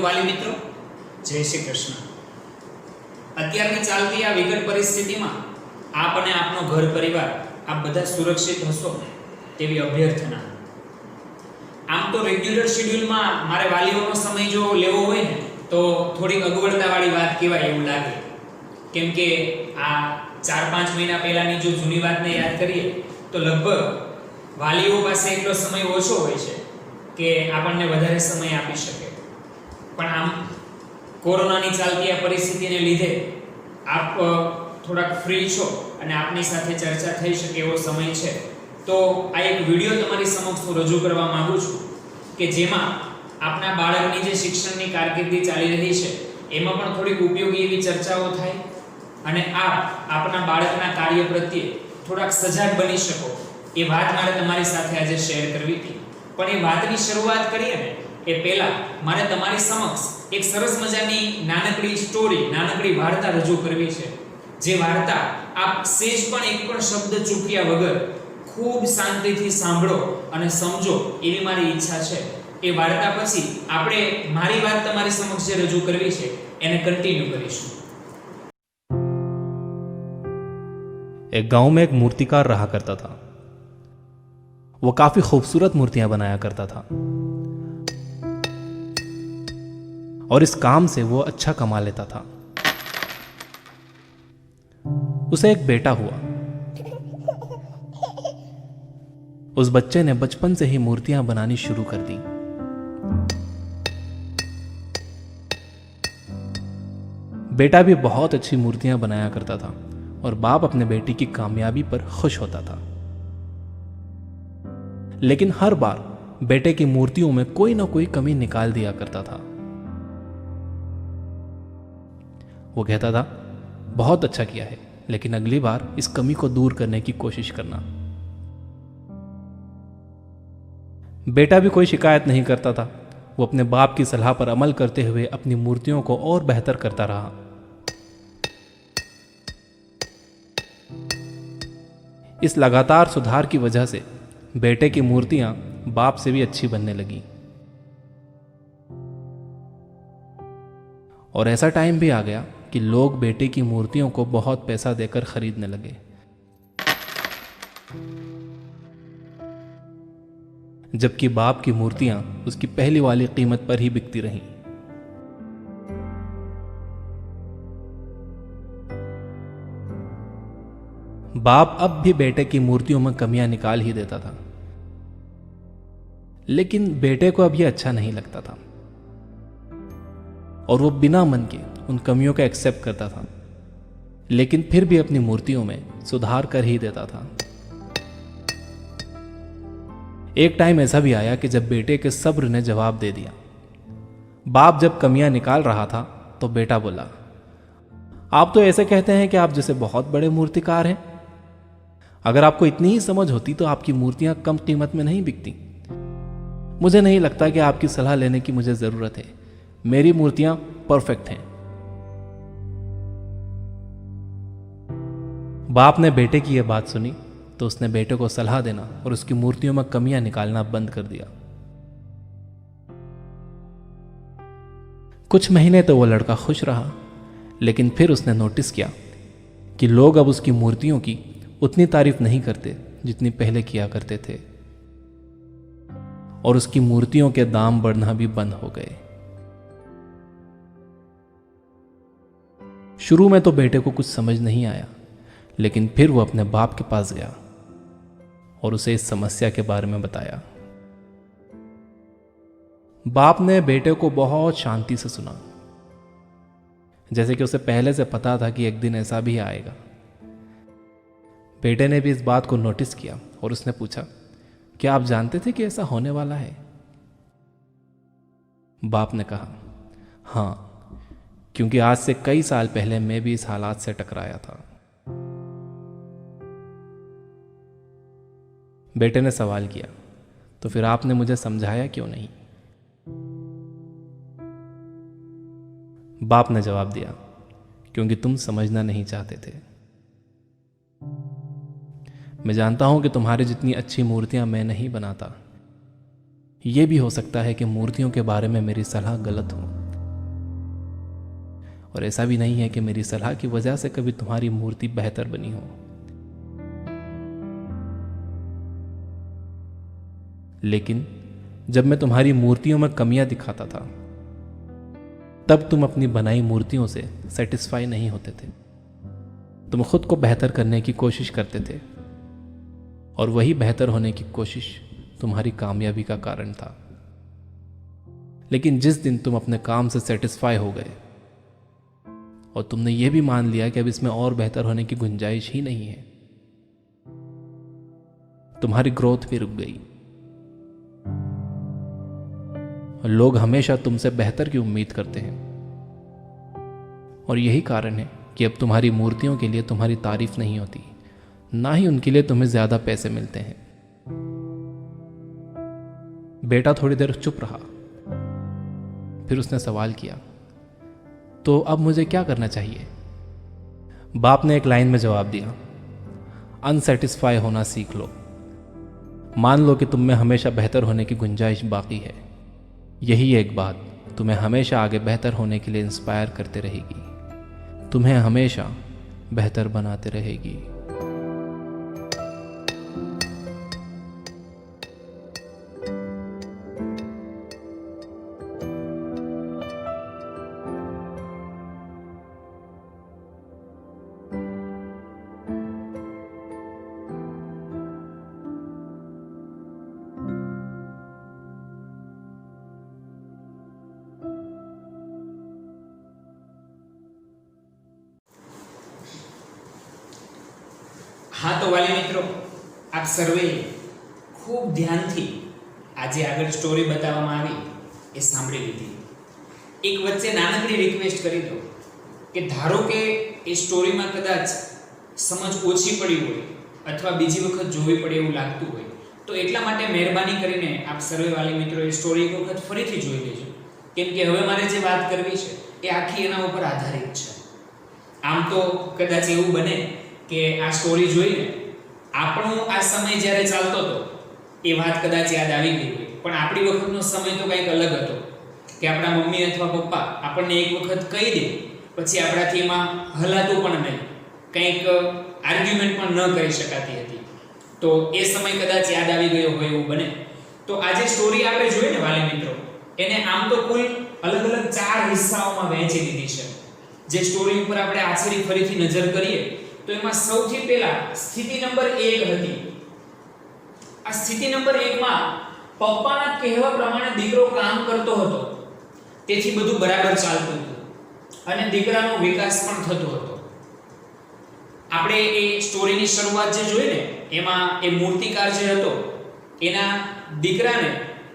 વાલી મિત્રો, જય શ્રી કૃષ્ણ। અત્યારની ચાલતી આ વિકટ પરિસ્થિતિમાં આપ અને આપનો ઘર પરિવાર આપ બધા સુરક્ષિત હશો તેવી અભ્યર્થના। આમ તો રેગ્યુલર શેડ્યુલમાં મારે વાલીઓનો સમય જો લેવો હોય ને તો થોડીક અગવડતાવાળી વાત કહેવાય એવું લાગે, કેમ કે આ 4-5 મહિના પહેલાની જો જૂની વાતને યાદ કરીએ તો લગભગ વાલીઓ પાસે એટલો સમય ઓછો હોય છે કે આપણને વધારે સમય આપી શકે। પણ આમ કોરોનાની ચાલતી આ પરિસ્થિતિને લીધે આપ થોડાક ફ્રી છો અને આપની સાથે ચર્ચા થઈ શકે એવો સમય છે, તો આ એક વિડીયો તમારી સમક્ષ હું રજૂ કરવા માંગુ છું કે જેમાં આપના બાળકની જે શિક્ષણની કારકિર્દી ચાલી રહી છે એમાં પણ થોડીક ઉપયોગી એવી ચર્ચાઓ થાય અને આપ આપના બાળકના કાર્ય પ્રત્યે થોડાક સજાગ બની શકો એ વાત મારે તમારી સાથે આજે શેર કરવી હતી। પણ એ વાતની શરૂઆત કરીએ ને એ પહેલા મારે તમારી સમક્ષ એક સરસ મજાની નાનકડી સ્ટોરી, નાનકડી વાર્તા રજૂ કરવી છે, જે વાર્તા આપ સેજ પણ એક પણ શબ્દ ચૂક્યા વગર ખૂબ શાંતિથી સાંભળો અને સમજો એવી મારી ઈચ્છા છે। એ વાર્તા પછી આપણે મારી વાત તમારી સમક્ષ જે રજૂ કરવી છે એને કન્ટિન્યુ કરીશું। एक गांव में एक मूर्तिकार रहा करता था। वो काफी खूबसूरत मूर्तियां बनाया करता था और इस काम से वो अच्छा कमा लेता था। उसे एक बेटा हुआ। उस बच्चे ने बचपन से ही मूर्तियां बनानी शुरू कर दी। बेटा भी बहुत अच्छी मूर्तियां बनाया करता था और बाप अपने बेटी की कामयाबी पर खुश होता था। लेकिन हर बार बेटे की मूर्तियों में कोई ना कोई कमी निकाल दिया करता था। वो कहता था, बहुत अच्छा किया है, लेकिन अगली बार इस कमी को दूर करने की कोशिश करना। बेटा भी कोई शिकायत नहीं करता था। वो अपने बाप की सलाह पर अमल करते हुए अपनी मूर्तियों को और बेहतर करता रहा। इस लगातार सुधार की वजह से बेटे की मूर्तियां बाप से भी अच्छी बनने लगी। और ऐसा टाइम भी आ गया कि लोग बेटे की मूर्तियों को बहुत पैसा देकर खरीदने लगे। जबकि बाप की मूर्तियां उसकी पहली वाली कीमत पर ही बिकती रहीं। बाप अब भी बेटे की मूर्तियों में कमियां निकाल ही देता था, लेकिन बेटे को अब यह अच्छा नहीं लगता था और वो बिना मन के उन कमियों का एक्सेप्ट करता था, लेकिन फिर भी अपनी मूर्तियों में सुधार कर ही देता था। एक टाइम ऐसा भी आया कि जब बेटे के सब्र ने जवाब दे दिया। बाप जब कमियां निकाल रहा था तो बेटा बोला, आप तो ऐसे कहते हैं कि आप जैसे बहुत बड़े मूर्तिकार हैं। अगर आपको इतनी ही समझ होती तो आपकी मूर्तियां कम कीमत में नहीं बिकती। मुझे नहीं लगता कि आपकी सलाह लेने की मुझे जरूरत है। मेरी मूर्तियां परफेक्ट हैं। बाप ने बेटे की यह बात सुनी तो उसने बेटे को सलाह देना और उसकी मूर्तियों में कमियां निकालना बंद कर दिया। कुछ महीने तो वो लड़का खुश रहा, लेकिन फिर उसने नोटिस किया कि लोग अब उसकी मूर्तियों की उतनी तारीफ नहीं करते जितनी पहले किया करते थे, और उसकी मूर्तियों के दाम बढ़ना भी बंद हो गए। शुरू में तो बेटे को कुछ समझ नहीं आया, लेकिन फिर वो अपने बाप के पास गया और उसे इस समस्या के बारे में बताया। बाप ने बेटे को बहुत शांति से सुना, जैसे कि उसे पहले से पता था कि एक दिन ऐसा भी आएगा। बेटे ने भी इस बात को नोटिस किया और उसने पूछा, क्या आप जानते थे कि ऐसा होने वाला है? बाप ने कहा, हां, क्योंकि आज से कई साल पहले मैं भी इस हालात से टकराया था। बेटे ने सवाल किया, तो फिर आपने मुझे समझाया क्यों नहीं? बाप ने जवाब दिया, क्योंकि तुम समझना नहीं चाहते थे। मैं जानता हूं कि तुम्हारी जितनी अच्छी मूर्तियां मैं नहीं बनाता। यह भी हो सकता है कि मूर्तियों के बारे में मेरी सलाह गलत हो, और ऐसा भी नहीं है कि मेरी सलाह की वजह से कभी तुम्हारी मूर्ति बेहतर बनी हो। लेकिन जब मैं तुम्हारी मूर्तियों में कमियां दिखाता था, तब तुम अपनी बनाई मूर्तियों से सेटिस्फाई नहीं होते थे। तुम खुद को बेहतर करने की कोशिश करते थे, और वही बेहतर होने की कोशिश तुम्हारी कामयाबी का कारण था। लेकिन जिस दिन तुम अपने काम से सेटिस्फाई हो गए और तुमने यह भी मान लिया कि अब इसमें और बेहतर होने की गुंजाइश ही नहीं है, तुम्हारी ग्रोथ भी रुक गई। लोग हमेशा तुमसे बेहतर की उम्मीद करते हैं, और यही कारण है कि अब तुम्हारी मूर्तियों के लिए तुम्हारी तारीफ नहीं होती, ना ही उनके लिए तुम्हें ज्यादा पैसे मिलते हैं। बेटा थोड़ी देर चुप रहा, फिर उसने सवाल किया, तो अब मुझे क्या करना चाहिए? बाप ने एक लाइन में जवाब दिया, अनसेटिस्फाई होना सीख लो। मान लो कि तुम में हमेशा बेहतर होने की गुंजाइश बाकी है। यही एक बात तुम्हें हमेशा आगे बेहतर होने के लिए इंस्पायर करते रहेगी, तुम्हें हमेशा बेहतर बनाते रहेगी। હા તો વાલી મિત્રો, આપ સર્વે ખૂબ ધ્યાનથી આજે આગળ સ્ટોરી બતાવવામાં આવી એ સાંભળી લીધી. એક વચ્ચે નાનકડી રિક્વેસ્ટ કરી દો કે ધારો કે એ સ્ટોરીમાં કદાચ સમજ ઓછી પડી હોય અથવા બીજી વખત જોવી પડે એવું લાગતું હોય તો એટલા માટે મહેરબાની કરીને આપ સર્વે વાલી મિત્રો એ સ્ટોરી એક વખત ફરીથી જોઈ લેજો, કેમ કે હવે મારે જે વાત કરવી છે એ આખી એના ઉપર આધારિત છે. આમ તો કદાચ એવું બને કે આ સ્ટોરી જોઈને આપણો આ સમય જ્યારે ચાલતો હતો એ વાત કદાચ યાદ આવી ગઈ હોય, પણ આપણી વખતનો સમય તો કંઈક અલગ હતો કે આપણા મમ્મી અથવા પપ્પા આપણને એક વખત કહી દે પછી આપણાથી એમાં હલાતું પણ નહીં, કંઈક આર્ગ્યુમેન્ટ પણ ન કરી શકાતી હતી. તો એ સમય કદાચ યાદ આવી ગયો હોય એવું બને. તો આજે સ્ટોરી આપણે જોઈએ ને વાલી મિત્રો, એને આમ તો કુલ અલગ અલગ 4 હિસ્સાઓમાં વહેંચી દીધી છે. જે સ્ટોરી ઉપર આપણે આછરી ફરીથી નજર કરીએ તો એમાં સૌથી પહેલા સ્થિતિ નંબર 1 હતી. આ સ્થિતિ નંબર 1 માં પપ્પાના કહેવા પ્રમાણે દીકરો કામ કરતો હતો, તેથી બધું બરાબર ચાલતું હતું અને દીકરાનો વિકાસ પણ થતો હતો. આપણે એ સ્ટોરીની શરૂઆત જે જોઈ ને એમાં એ મૂર્તિકાર જે હતો એના દીકરાને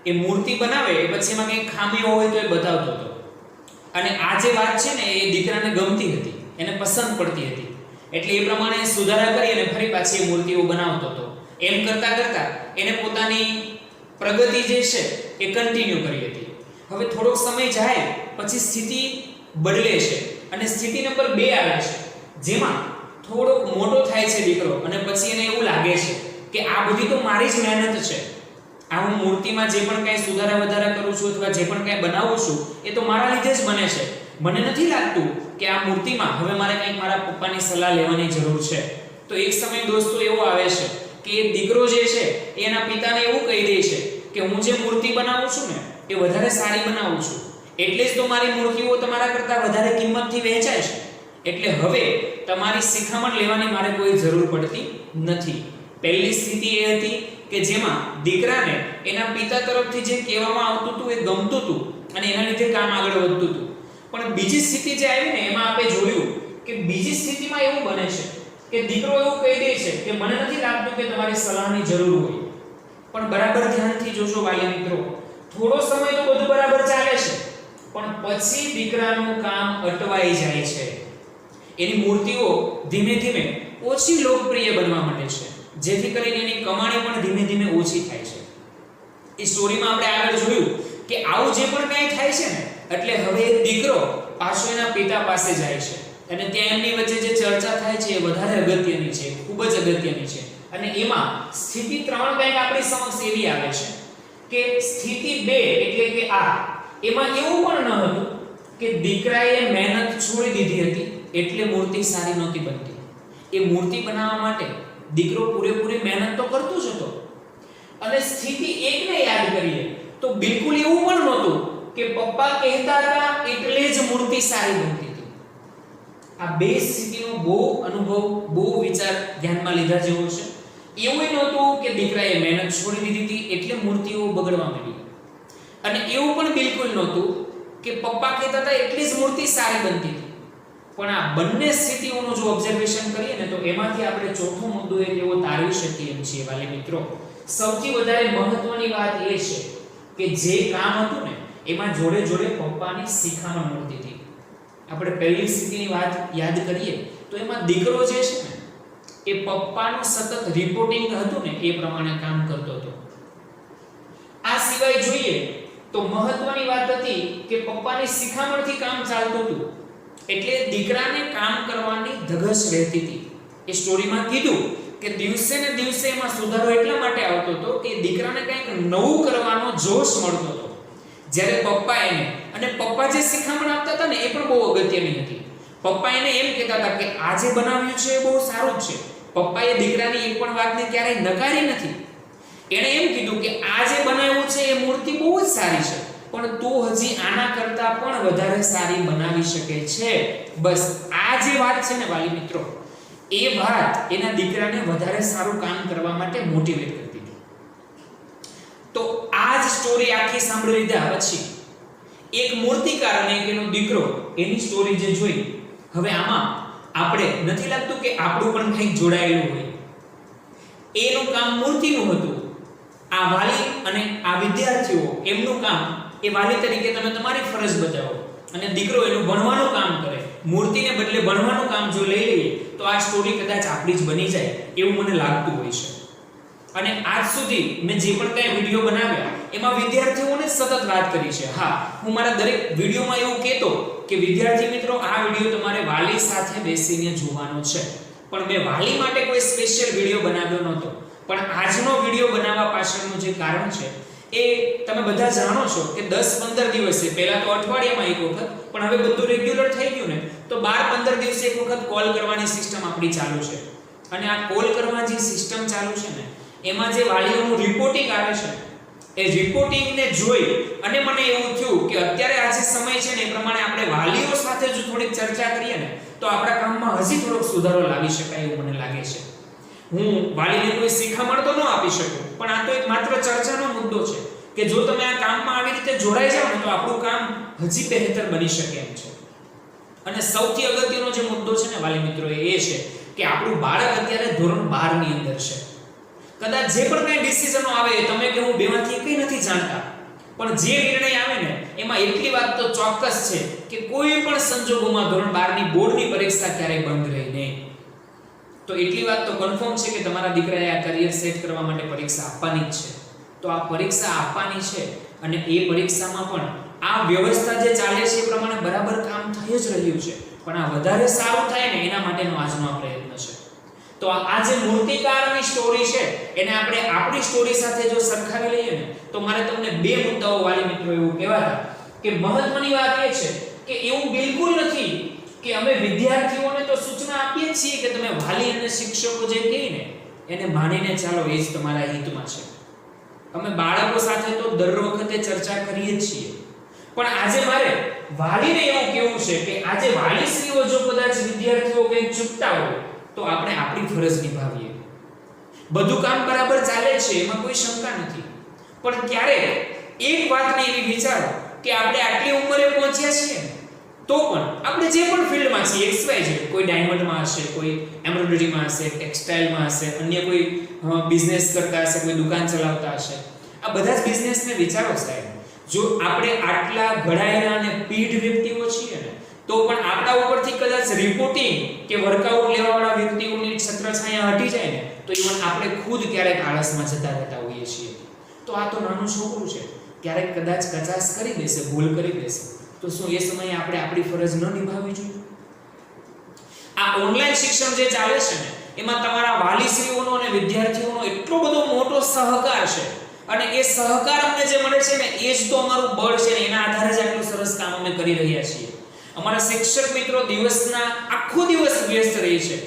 એ મૂર્તિ બનાવે એ પછી એમાં કંઈક ખામીઓ હોય તો એ બતાવતો હતો, અને આ જે વાત છે ને એ દીકરાને ગમતી હતી, એને પસંદ પડતી હતી, એટલે એ પ્રમાણે સુધારા કરી અને ફરી પાછી એ મૂર્તિઓ બનાવતો હતો. એમ કરતા કરતા એને પોતાની પ્રગતિ જે છે એ કન્ટિન્યુ કરી હતી. હવે થોડોક સમય જાય પછી સ્થિતિ બદલે છે અને સ્થિતિ નંબર 2 આવે છે, જેમાં થોડોક મોટો થાય છે દીકરો અને પછી એને એવું લાગે છે કે આ બધી તો મારી જ મહેનત છે, આ હું મૂર્તિમાં જે પણ કંઈ સુધારા વધારા કરું છું અથવા જે પણ કંઈ બનાવું છું એ તો મારા લીધે જ બને છે. મને નથી લાગતું કે આ મૂર્તિમાં હવે મારે કંઈક મારા પપ્પાની સલાહ લેવાની જરૂર છે. તો એક સમય દોસ્તો એવો આવે છે કે એ દીકરો જે છે એના પિતાને એવું કહી દે છે કે હું જે મૂર્તિ બનાવું છું ને એ વધારે સારી બનાવું છું, એટલે જ તો મારી મૂર્તિઓ તમારા કરતાં વધારે કિંમતથી વેચાય છે, એટલે હવે તમારી શિખામણ લેવાની મારે કોઈ જરૂર પડતી નથી. પહેલી સ્થિતિ એ હતી કે જેમાં દીકરાને એના પિતા તરફથી જે કહેવામાં આવતું હતું એ ગમતું હતું અને એના લીધે કામ આગળ વધતું હતું. પણ બીજી સ્થિતિ જે આવી ને એમાં આપણે જોયું કે બીજી સ્થિતિમાં એવું બને છે કે દીકરો એવું કહી દે છે કે મને નથી લાગતું કે તમારી સલાહની જરૂર હોય. પણ બરાબર ધ્યાનથી જોજો વાલી મિત્રો, થોડો સમય તો બધું બરાબર ચાલે છે, પણ પછી દીકરાનું કામ અટવાઈ જાય છે. એની મૂર્તિઓ ધીમે ધીમે ઓછી લોકપ્રિય બનવા માંડે છે, જેથી કરીને એની કમાણી પણ ધીમે ધીમે ઓછી થાય છે. એ સ્ટોરીમાં આપણે આગળ જોયું કે આવું જે પણ કંઈ થાય છે ને એટલે હવે દીકરો પાછો એના પિતા પાસે જાય છે અને ત્યાં એમની વચ્ચે જે ચર્ચા થાય છે એ વધારે અગત્યની છે, ખૂબ જ અગત્યની છે. અને એમાં સ્થિતિ 3 કંઈક આપણી સમક્ષ એવી આવે છે કે સ્થિતિ 2 એટલે કે આ એમાં એવું પણ ન હતું કે દીકરાએ મહેનત છોડી દીધી હતી એટલે મૂર્તિ સારી નહોતી બનતી. એ મૂર્તિ બનાવવા માટે દીકરો પૂરેપૂરી મહેનત તો કરતો જ હતો. અને સ્થિતિ એકને યાદ કરીએ તો બિલકુલ એવું પણ નહોતું કે પપ્પા કહેતા હતા એટલે જ મૂર્તિ સારી બનતી હતી. આ બે સ્થિતિનો બહુ અનુભવ, બહુ વિચાર ધ્યાનમાં લીધા જેવો છે. એવું નહોતું કે દીકરાએ મહેનત છોડી દીધી હતી એટલે મૂર્તિઓ બગડવા માંડી. અને એવું પણ બિલકુલ નહોતું કે પપ્પા કહેતા હતા એટલે જ મૂર્તિ સારી બનતી હતી. પણ આ બંને સ્થિતિઓનું જો ઓબ્ઝર્વેશન કરીએ ને તો એમાંથી આપણે ચોથો મુદ્દો એક એવો તારવી શકીએ એમ છીએ વાલી મિત્રો. સૌથી વધારે મહત્વની વાત એ છે કે જે કામ હતું ને એમાં જોડે જોડે પપ્પાની શિખામણ મળતી હતી. આપણે પહેલી સ્થિતિની વાત યાદ કરીએ તો એમાં દીકરો જે છે ને એ પપ્પાનું સતત રિપોર્ટિંગ હતું ને એ પ્રમાણે કામ કરતો હતો. આ સિવાય જોઈએ તો મહત્વની વાત હતી કે પપ્પાની શિખામણથી કામ ચાલતું હતું એટલે દીકરાને કામ કરવાની ધગશ રહેતી હતી. એ સ્ટોરીમાં કીધું કે દિવસે ને દિવસે એમાં સુધારો એટલા માટે આવતો હતો કે દીકરાને કંઈક નવું કરવાનો જોશ મળતો હતો. જ્યારે પપ્પા એને અને પપ્પા જે શિખામણ આપતા હતા ને એ પણ બહુ અગત્યની હતી. પપ્પા એને એમ કહેતા હતા કે આ જે બનાવ્યું છે એ બહુ સારું છે. પપ્પાએ દીકરાની એક પણ વાતને ક્યારેય નકારી નથી. એણે એમ કીધું કે આ જે બનાવ્યું છે એ મૂર્તિ બહુ જ સારી છે પણ તું હજી આના કરતા પણ વધારે સારી બનાવી શકે છે. બસ આ જે વાત છે ને વાલી મિત્રો, એ વાત એના દીકરાને વધારે સારું કામ કરવા માટે મોટિવેટ કરતી હતી. તો આ જ સ્ટોરી આખી સાંભળી લીધા પછી એક મૂર્તિકાર અને એક એનો દીકરો એની સ્ટોરી જે જોઈ, હવે આમાં આપણે નથી લાગતું કે આપણું પણ કંઈક જોડાયેલું હોય. એનું કામ મૂર્તિનું હતું. આ વાલી અને આ વિદ્યાર્થીઓ એમનું કામ એ વાલી તરીકે તમે તમારી ફરજ બજાવો અને દીકરો એનું ભણવાનું કામ કરે. મૂર્તિને બદલે ભણવાનું કામ જો લઈ લઈએ તો આ સ્ટોરી કદાચ આપણી જ બની જાય એવું મને લાગતું હોય છે. અને આજ સુધી મેં જે પણ કંઈ વિડીયો બનાવ્યા એમાં વિદ્યાર્થીઓને સતત વાત કરી છે. હા, હું મારા દરેક વિડીયોમાં એવું કહેતો કે વિદ્યાર્થી મિત્રો આ વિડીયો તમારે વાલી સાથે બેસીને જોવાનો છે. પણ મેં વાલી માટે કોઈ સ્પેશિયલ વિડીયો બનાવ્યો નહોતો. પણ આજનો વિડીયો બનાવવા પાછળનું જે કારણ છે એ તમે બધા જાણો છો કે 10-15 દિવસે, પહેલા તો અઠવાડિયામાં એક વખત, પણ હવે બધું રેગ્યુલર થઈ ગયું ને તો 12-15 દિવસે એક વખત કોલ કરવાની સિસ્ટમ આપણી ચાલુ છે. અને આ કોલ કરવાની જે સિસ્ટમ ચાલુ છે ને એમાં જે વાલીઓનું રિપોર્ટિંગ આવે છે એ રિપોર્ટિંગને જોઈ અને મને એવું થયું કે અત્યારે આ જે સમય છે ને એ પ્રમાણે આપણે વાલીઓ સાથે જો થોડીક ચર્ચા કરીએ ને તો આપણા કામમાં હજી થોડોક સુધારો લાવી શકાય એવું મને લાગે છે. હું વાલીને કોઈ શિખામણ તો ન આપી શકું પણ આ તો એક માત્ર ચર્ચાનો મુદ્દો છે કે જો તમે આ કામમાં આવી રીતે જોડાઈ જાઓ ને તો આપણું કામ હજી બહેતર બની શકે એમ છે. અને સૌથી અગત્યનો જે મુદ્દો છે ને વાલી મિત્રો એ છે કે આપણું બાળક અત્યારે ધોરણ 12 ની અંદર છે. કદાચ જે પણ કંઈ ડિસિઝનો આવે તમે કે હું બેમાંથી કંઈ નથી જાણતા, પણ જે નિર્ણય આવે ને એમાં એટલી વાત તો ચોક્કસ છે કે કોઈ પણ સંજોગોમાં ધોરણ 12 ની બોર્ડની પરીક્ષા ક્યારેય બંધ રહી નહીં. તો એટલી વાત તો કન્ફર્મ છે કે તમારા દીકરાએ આ કરિયર સેટ કરવા માટે પરીક્ષા આપવાની જ છે. તો આ પરીક્ષા આપવાની છે અને એ પરીક્ષામાં પણ આ વ્યવસ્થા જે ચાલે છે એ પ્રમાણે બરાબર કામ થઈ જ રહ્યું છે. પણ આ વધારે સારું થાય ને એના માટેનો આજનો આ પ્રયત્ન છે. તો આ જે મૂર્તિકારની સ્ટોરી છે એને આપણે આપણી સ્ટોરી સાથે જો સરખાવી લઈએ ને તો મારે તમને બે મુદ્દાઓ વાલી મિત્રો એવું કહેવાતા કે મહત્વની વાત એ છે કે એવું બિલકુલ નથી કે અમે વિદ્યાર્થીઓને તો સૂચના આપીએ છીએ કે તમે વાલી અને શિક્ષકો જે કહે ને એને માનીને ચાલો એ જ તમારા હિતમાં છે. અમે બાળકો સાથે તો દર વખતે ચર્ચા કરીએ જ છીએ. પણ આજે મારે વાલીને એવું કહેવું છે કે આજે વાલીશ્રીઓ જો કદાચ વિદ્યાર્થીઓ કંઈક ચૂકતા હોય તો આપણે આપણી ફરજ નિભાવીએ. બધું કામ બરાબર ચાલે છે એમાં કોઈ શંકા નથી. પણ ક્યારે એક વાતને એવી વિચારો કે આપણે આટલી ઉંમરે પહોંચ્યા છીએ તો પણ આપણે જે પણ ફિલ્ડમાં છીએ XYZ, કોઈ ડાયમંડમાં હશે, કોઈ એમ્બ્રોઇડરીમાં હશે, ટેક્સટાઇલમાં હશે, અન્ય કોઈ બિઝનેસ કરતા હશે, કોઈ દુકાન ચલાવતા હશે, આ બધા જ બિઝનેસને વિચારો સાહેબ. જો આપણે આટલા ઘડાયેલા અને પીઢ વ્યક્તિઓ છીએ ને તો પણ આપણા ઉપરથી કદાચ રિપોર્ટિંગ કે વર્કઆઉટ લેવાવાળા વ્યક્તિઓની છત્રછાયા હટી જાય ને તો ઇવન આપણે ખુદ ક્યારેક આળસમાં જતા રહેતા હોઈએ છીએ. તો આ તો નાનું છોકરું છે, ક્યારેક કદાચ કચાશ કરી દેશે, ભૂલ કરી દેશે, તો શું એ સમયે આપણે આપણી ફરજ ન નિભાવવી જોઈએ? આ ઓનલાઈન શિક્ષણ જે ચાલે છે ને એમાં તમારા વાલીશ્રીઓનો અને વિદ્યાર્થીઓનો એટલો બધો મોટો સહકાર છે અને એ સહકાર અમને જે મળે છે ને એ જ તો અમારું બળ છે ને એના આધારે જ આટલું સરસ કામ અમે કરી રહ્યા છીએ. અમારા શિક્ષક મિત્રો દિવસના આખો દિવસ વ્યસ્ત રહે છે.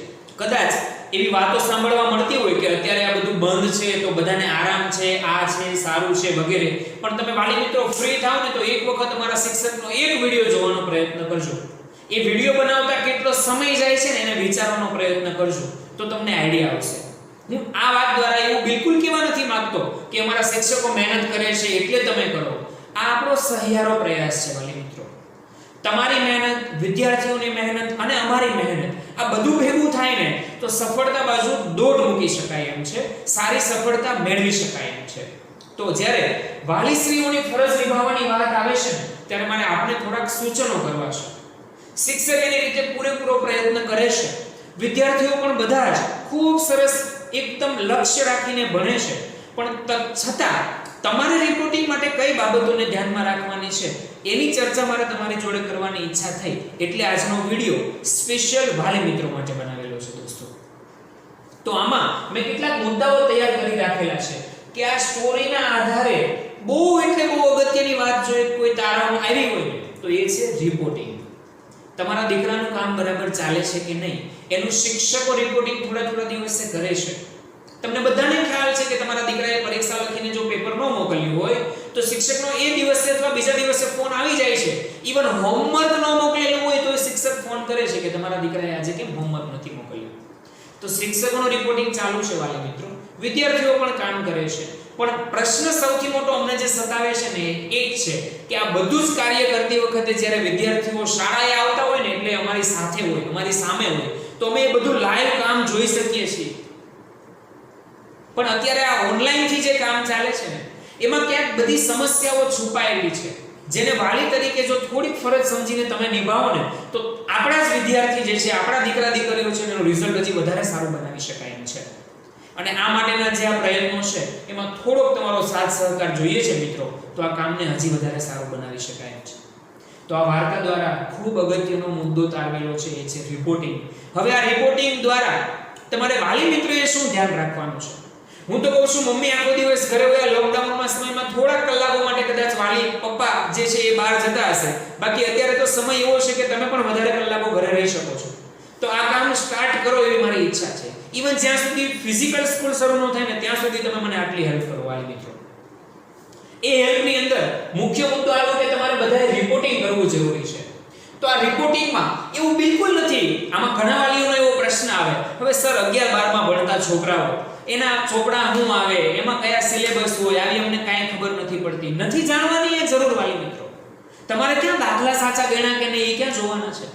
કદાચ એવી વાતો સાંભળવા મળતી હોય કે અત્યારે આ બધું બંધ છે તો બધાને આરામ છે, આ છે, સારું છે વગેરે, પણ તમે વાલી મિત્રો ફ્રી થાવ ને તો એક વખત અમારા શિક્ષકનો એક વિડિયો જોવાનો પ્રયત્ન કરજો. એ વિડિયો બનાવતા કેટલો સમય જાય છે ને એને વિચારવાનો પ્રયત્ન કરજો તો તમને આઈડિયા આવશે. હું આ વાત દ્વારા એવું બિલકુલ કહેવા નથી માંગતો કે અમારા શિક્ષકો મહેનત કરે છે એટલે તમે કરો. આ આપણો સહિયારો પ્રયાસ છે વાલી મિત્રો. તમારી મહેનત, વિદ્યાર્થીઓની મહેનત અને અમારી મહેનત આ બધું ભેગું થાય ને તો સફળતા બાજુ દોડ મૂકી શકાય એમ છે, સારી સફળતા મેળવી શકાય એમ છે. તો જ્યારે વાલીશ્રીઓની ફરજ નિભાવવાની વાત આવે છે ને ત્યારે મારે આપને થોડાક સૂચનો કરવા છે. શિક્ષક એની રીતે પૂરેપૂરો પ્રયત્ન કરે છે, વિદ્યાર્થીઓ પણ બધા જ ખૂબ સરસ એકદમ લક્ષ્ય રાખીને ભણે છે, પણ છતાં તમારે રિપોર્ટિંગ માટે કઈ બાબતોને ધ્યાનમાં રાખવાની છે એની ચર્ચા મારે તમારી જોડે કરવાની ઈચ્છા થઈ એટલે આજનો વિડિયો સ્પેશિયલ વાલી મિત્રો માટે બનાવેલો છે દોસ્તો. તો આમાં મેં કેટલાક મુદ્દાઓ તૈયાર કરી રાખેલા છે કે આ સ્ટોરીના આધારે બહુ અગત્યની વાત જો કોઈ તારામાં આવી હોય તો એ છે રિપોર્ટિંગ. તમારા દીકરાનું કામ બરાબર ચાલે છે કે નહીં એનું શિક્ષકો રિપોર્ટિંગ થોડા દિવસે કરે છે. તમને બધાને ખ્યાલ છે કે તમારા દીકરાએ પરીક્ષા લખીને જો પેપર ન મોકલ્યું હોય તો શિક્ષકનો એ દિવસે અથવા બીજા દિવસે ફોન આવી જાય છે. ઈવન હોમવર્ક ન મોકલેલું હોય તો શિક્ષક ફોન કરે છે કે તમારા દીકરાએ આજે કેમ હોમવર્ક નથી મોકલ્યું. તો શિક્ષકોનું રિપોર્ટિંગ ચાલુ છે વાલી મિત્રો. વિદ્યાર્થીઓ પણ કામ કરે છે, પણ પ્રશ્ન સૌથી મોટો અમને જે સતાવે છે ને એક છે કે આ બધું જ કાર્ય કરતી વખતે જ્યારે વિદ્યાર્થીઓ શાળાએ આવતા હોય ને એટલે અમારી સાથે હોય, અમારી સામે હોય તો અમે એ બધું લાઈવ કામ જોઈ શકીએ છીએ. પણ અત્યારે આ ઓનલાઈન થી જે કામ ચાલે છે ને એમાં ક્યાંક બધી સમસ્યાઓ છુપાયેલી છે જેને વાલી તરીકે જો થોડીક ફરજ સમજીને તમે નિભાવો ને તો આપણા જ વિદ્યાર્થી જે છે, આપણા દીકરા દીકરીઓ છે એનું રિઝલ્ટ હજી વધારે સારું બનાવી શકાય એમ છે. અને આ માટેના જે આ પ્રયત્નો છે એમાં થોડોક તમારો સાથ સહકાર જોઈએ છે મિત્રો તો આ કામને હજી વધારે સારું બનાવી શકાય એમ છે. તો આ વાર્તા દ્વારા ખૂબ અગત્યનો મુદ્દો તારવેલો છે એ છે રિપોર્ટિંગ. હવે આ રિપોર્ટિંગ દ્વારા તમારે વાલી મિત્રોએ શું ધ્યાન રાખવાનું છે? હું તો કહું છું મમ્મી આખો દિવસ ઘરે હોય લોકડાઉનના સમયમાં થોડા કલાકો માટે કદાચ વાલી પપ્પા જે છે એ બહાર જતા હશે, બાકી અત્યારે તો સમય એવો છે કે તમે પણ વધારે કલાકો ઘરે રહી શકો છો. તો આ કામ સ્ટાર્ટ કરો એવી મારી ઈચ્છા છે. ઈવન જ્યાં સુધી ફિઝિકલ સ્કૂલ શરૂ ન થાય ને ત્યાં સુધી તમે મને આટલી હેલ્પ કરો વાલી મિત્રો. એ હેલ્પની અંદર મુખ્ય મુદ્દો આવ્યો કે તમારે બધાએ રિપોર્ટિંગ કરવું જરૂરી છે. તો આ રિપોર્ટિંગમાં એવું બિલકુલ નથી. આમાં ઘણા વાલીઓનો એવો પ્રશ્ન આવે, હવે સર 11 12માં ભણતા છોકરાઓ એના ચોપડા શું આવે, એમાં કયા સિલેબસ હોય, આવી અમને કાંઈ ખબર નથી પડતી. નથી જાણવાની એ જરૂર વાલી મિત્રો. તમારે ક્યાં દાખલા સાચા ગણ્યા કે નહીં એ ક્યાં જોવાના છે?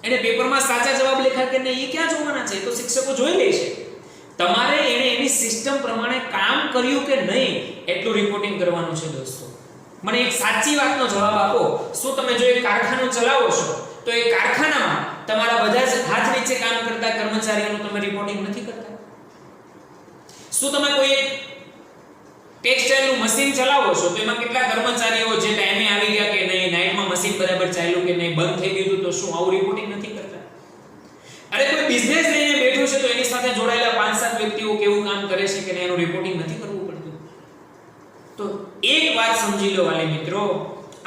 એને પેપરમાં સાચા જવાબ લખ્યા કે નહીં એ ક્યાં જોવાના છે? તો શિક્ષકો જોઈ લે છે. તમારે એને એની સિસ્ટમ પ્રમાણે કામ કર્યું કે નહીં એટલું રિપોર્ટિંગ કરવાનું છે દોસ્તો. મને એક સાચી વાતનો જવાબ આપો. શું તમે જો એક કારખાનું ચલાવો છો તો એ કારખાનામાં તમારા બધા જ હાથ નીચે કામ કરતા કર્મચારીઓનું તમે રિપોર્ટિંગ નથી કરતા? શું તમે કોઈ એક ટેક્સટાઇલનું મશીન ચલાવો છો તો એમાં કેટલા કર્મચારીઓ જે ટાઈમે આવી ગયા કે નહીં, નાઈટમાં મશીન બરાબર ચાલ્યું કે નહીં, બંધ થઈ ગયું તો શું આવું રિપોર્ટિંગ નથી કરતા? અરે કોઈ બિઝનેસ લઈને બેઠું છે તો એની સાથે જોડાયેલા 5-7 વ્યક્તિઓ કેવું કામ કરે છે કે નહીં એનું રિપોર્ટિંગ નથી કરવું પડતું? તો એક વાત સમજી લો વાલી મિત્રો,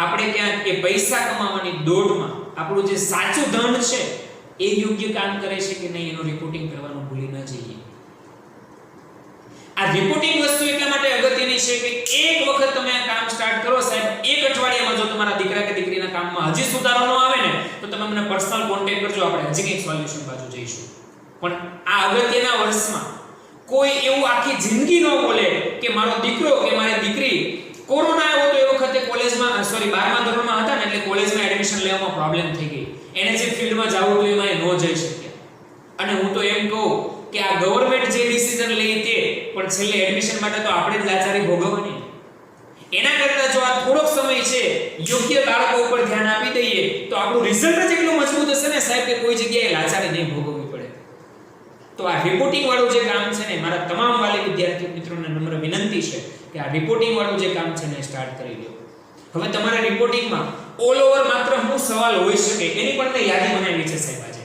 આપણે ક્યાંક એ પૈસા કમાવાની દોડમાં આપણું જે સાચું ધન છે એ યોગ્ય કામ કરે છે કે નહીં એનું રિપોર્ટિંગ કરવાનું ભૂલી ન જઈએ. આ રિપોર્ટિંગ વસ્તુ એટલા માટે અગત્યની છે કે એક વખત તમે આ કામ સ્ટાર્ટ કરો સાહેબ, એક અઠવાડિયામાં જો તમારા દીકરા કે દીકરીના કામમાં હજી સુધારો ન આવે ને તો તમે મને પર્સનલ કોન્ટેક્ટ કરજો, આપણે હજી કંઈક સોલ્યુશન બાજુ જઈશું. પણ આ અગત્યના વર્ષમાં કોઈ એવું આખી જિંદગી ન બોલે કે મારો દીકરો કે મારી દીકરી કોરોના આવ્યો તો એ વખતે કોલેજમાં 12મા ધોરણમાં હતા ને એટલે કોલેજમાં એડમિશન લેવામાં પ્રોબ્લેમ થઈ ગઈ. એને જે ફિલ્ડમાં જવું હતું એમાં એ ન જઈ શક્યા. અને હું તો એમ કહું કે આ ગવર્નમેન્ટ જે ડિસિઝન લઈ તે પણ છેલ્લે એડમિશન માટે તો આપણે જ લાચારી ભોગવવાની. એના કરતા જો આ થોડોક સમય છે યોગ્ય બાળકો ઉપર ધ્યાન આપી દઈએ તો આપણું રિઝલ્ટ જ એટલું મજબૂત હશે ને સાહેબ કે કોઈ જગ્યાએ લાચારી નહીં ભોગવવી પડે. તો આ રિપોર્ટિંગ વાળું જે કામ છે ને મારા તમામ વાલી વિદ્યાર્થી મિત્રોને નમ્ર વિનંતી છે કે આ રિપોર્ટિંગ વાળું જે કામ છે ને સ્ટાર્ટ કરી દો. હવે તમારા રિપોર્ટિંગમાં ઓલ ઓવર માત્ર હું સવાલ હોઈ શકે એની પણ મેં યાદી બનાવી છે સાહેબ. આજે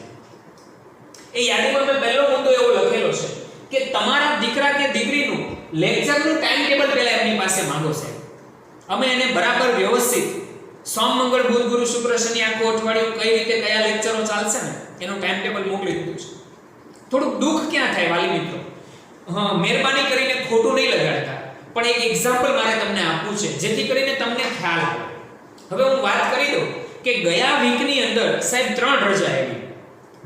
એ યાદીમાં મેં પહેલો મુદ્દો એવો લખેલો છે કે તમારા દીકરા કે દીકરીનું લેક્ચરનું ટાઈમ ટેબલ પહેલા એમની પાસે માંગો સાહેબ. અમે એને બરાબર વ્યવસ્થિત સોમ મંગળ બુધ ગુરુ શુક્ર શનિ આખું અઠવાડિયું કઈ રીતે કયા લેક્ચરો ચાલશે ને એનું ટાઈમ ટેબલ મોકલી દીધું છે. થોડુંક દુઃખ ક્યાં થાય વાલી મિત્રો, હા મહેરબાની કરીને ખોટું નહીં લગાડતા, પણ એક એક્ઝામ્પલ મારે તમને આપવું છે જેથી કરીને તમને ખ્યાલ આવે. હવે હું વાત કરી દઉં કે ગયા વીકની અંદર સાહેબ 3 રજા આવી,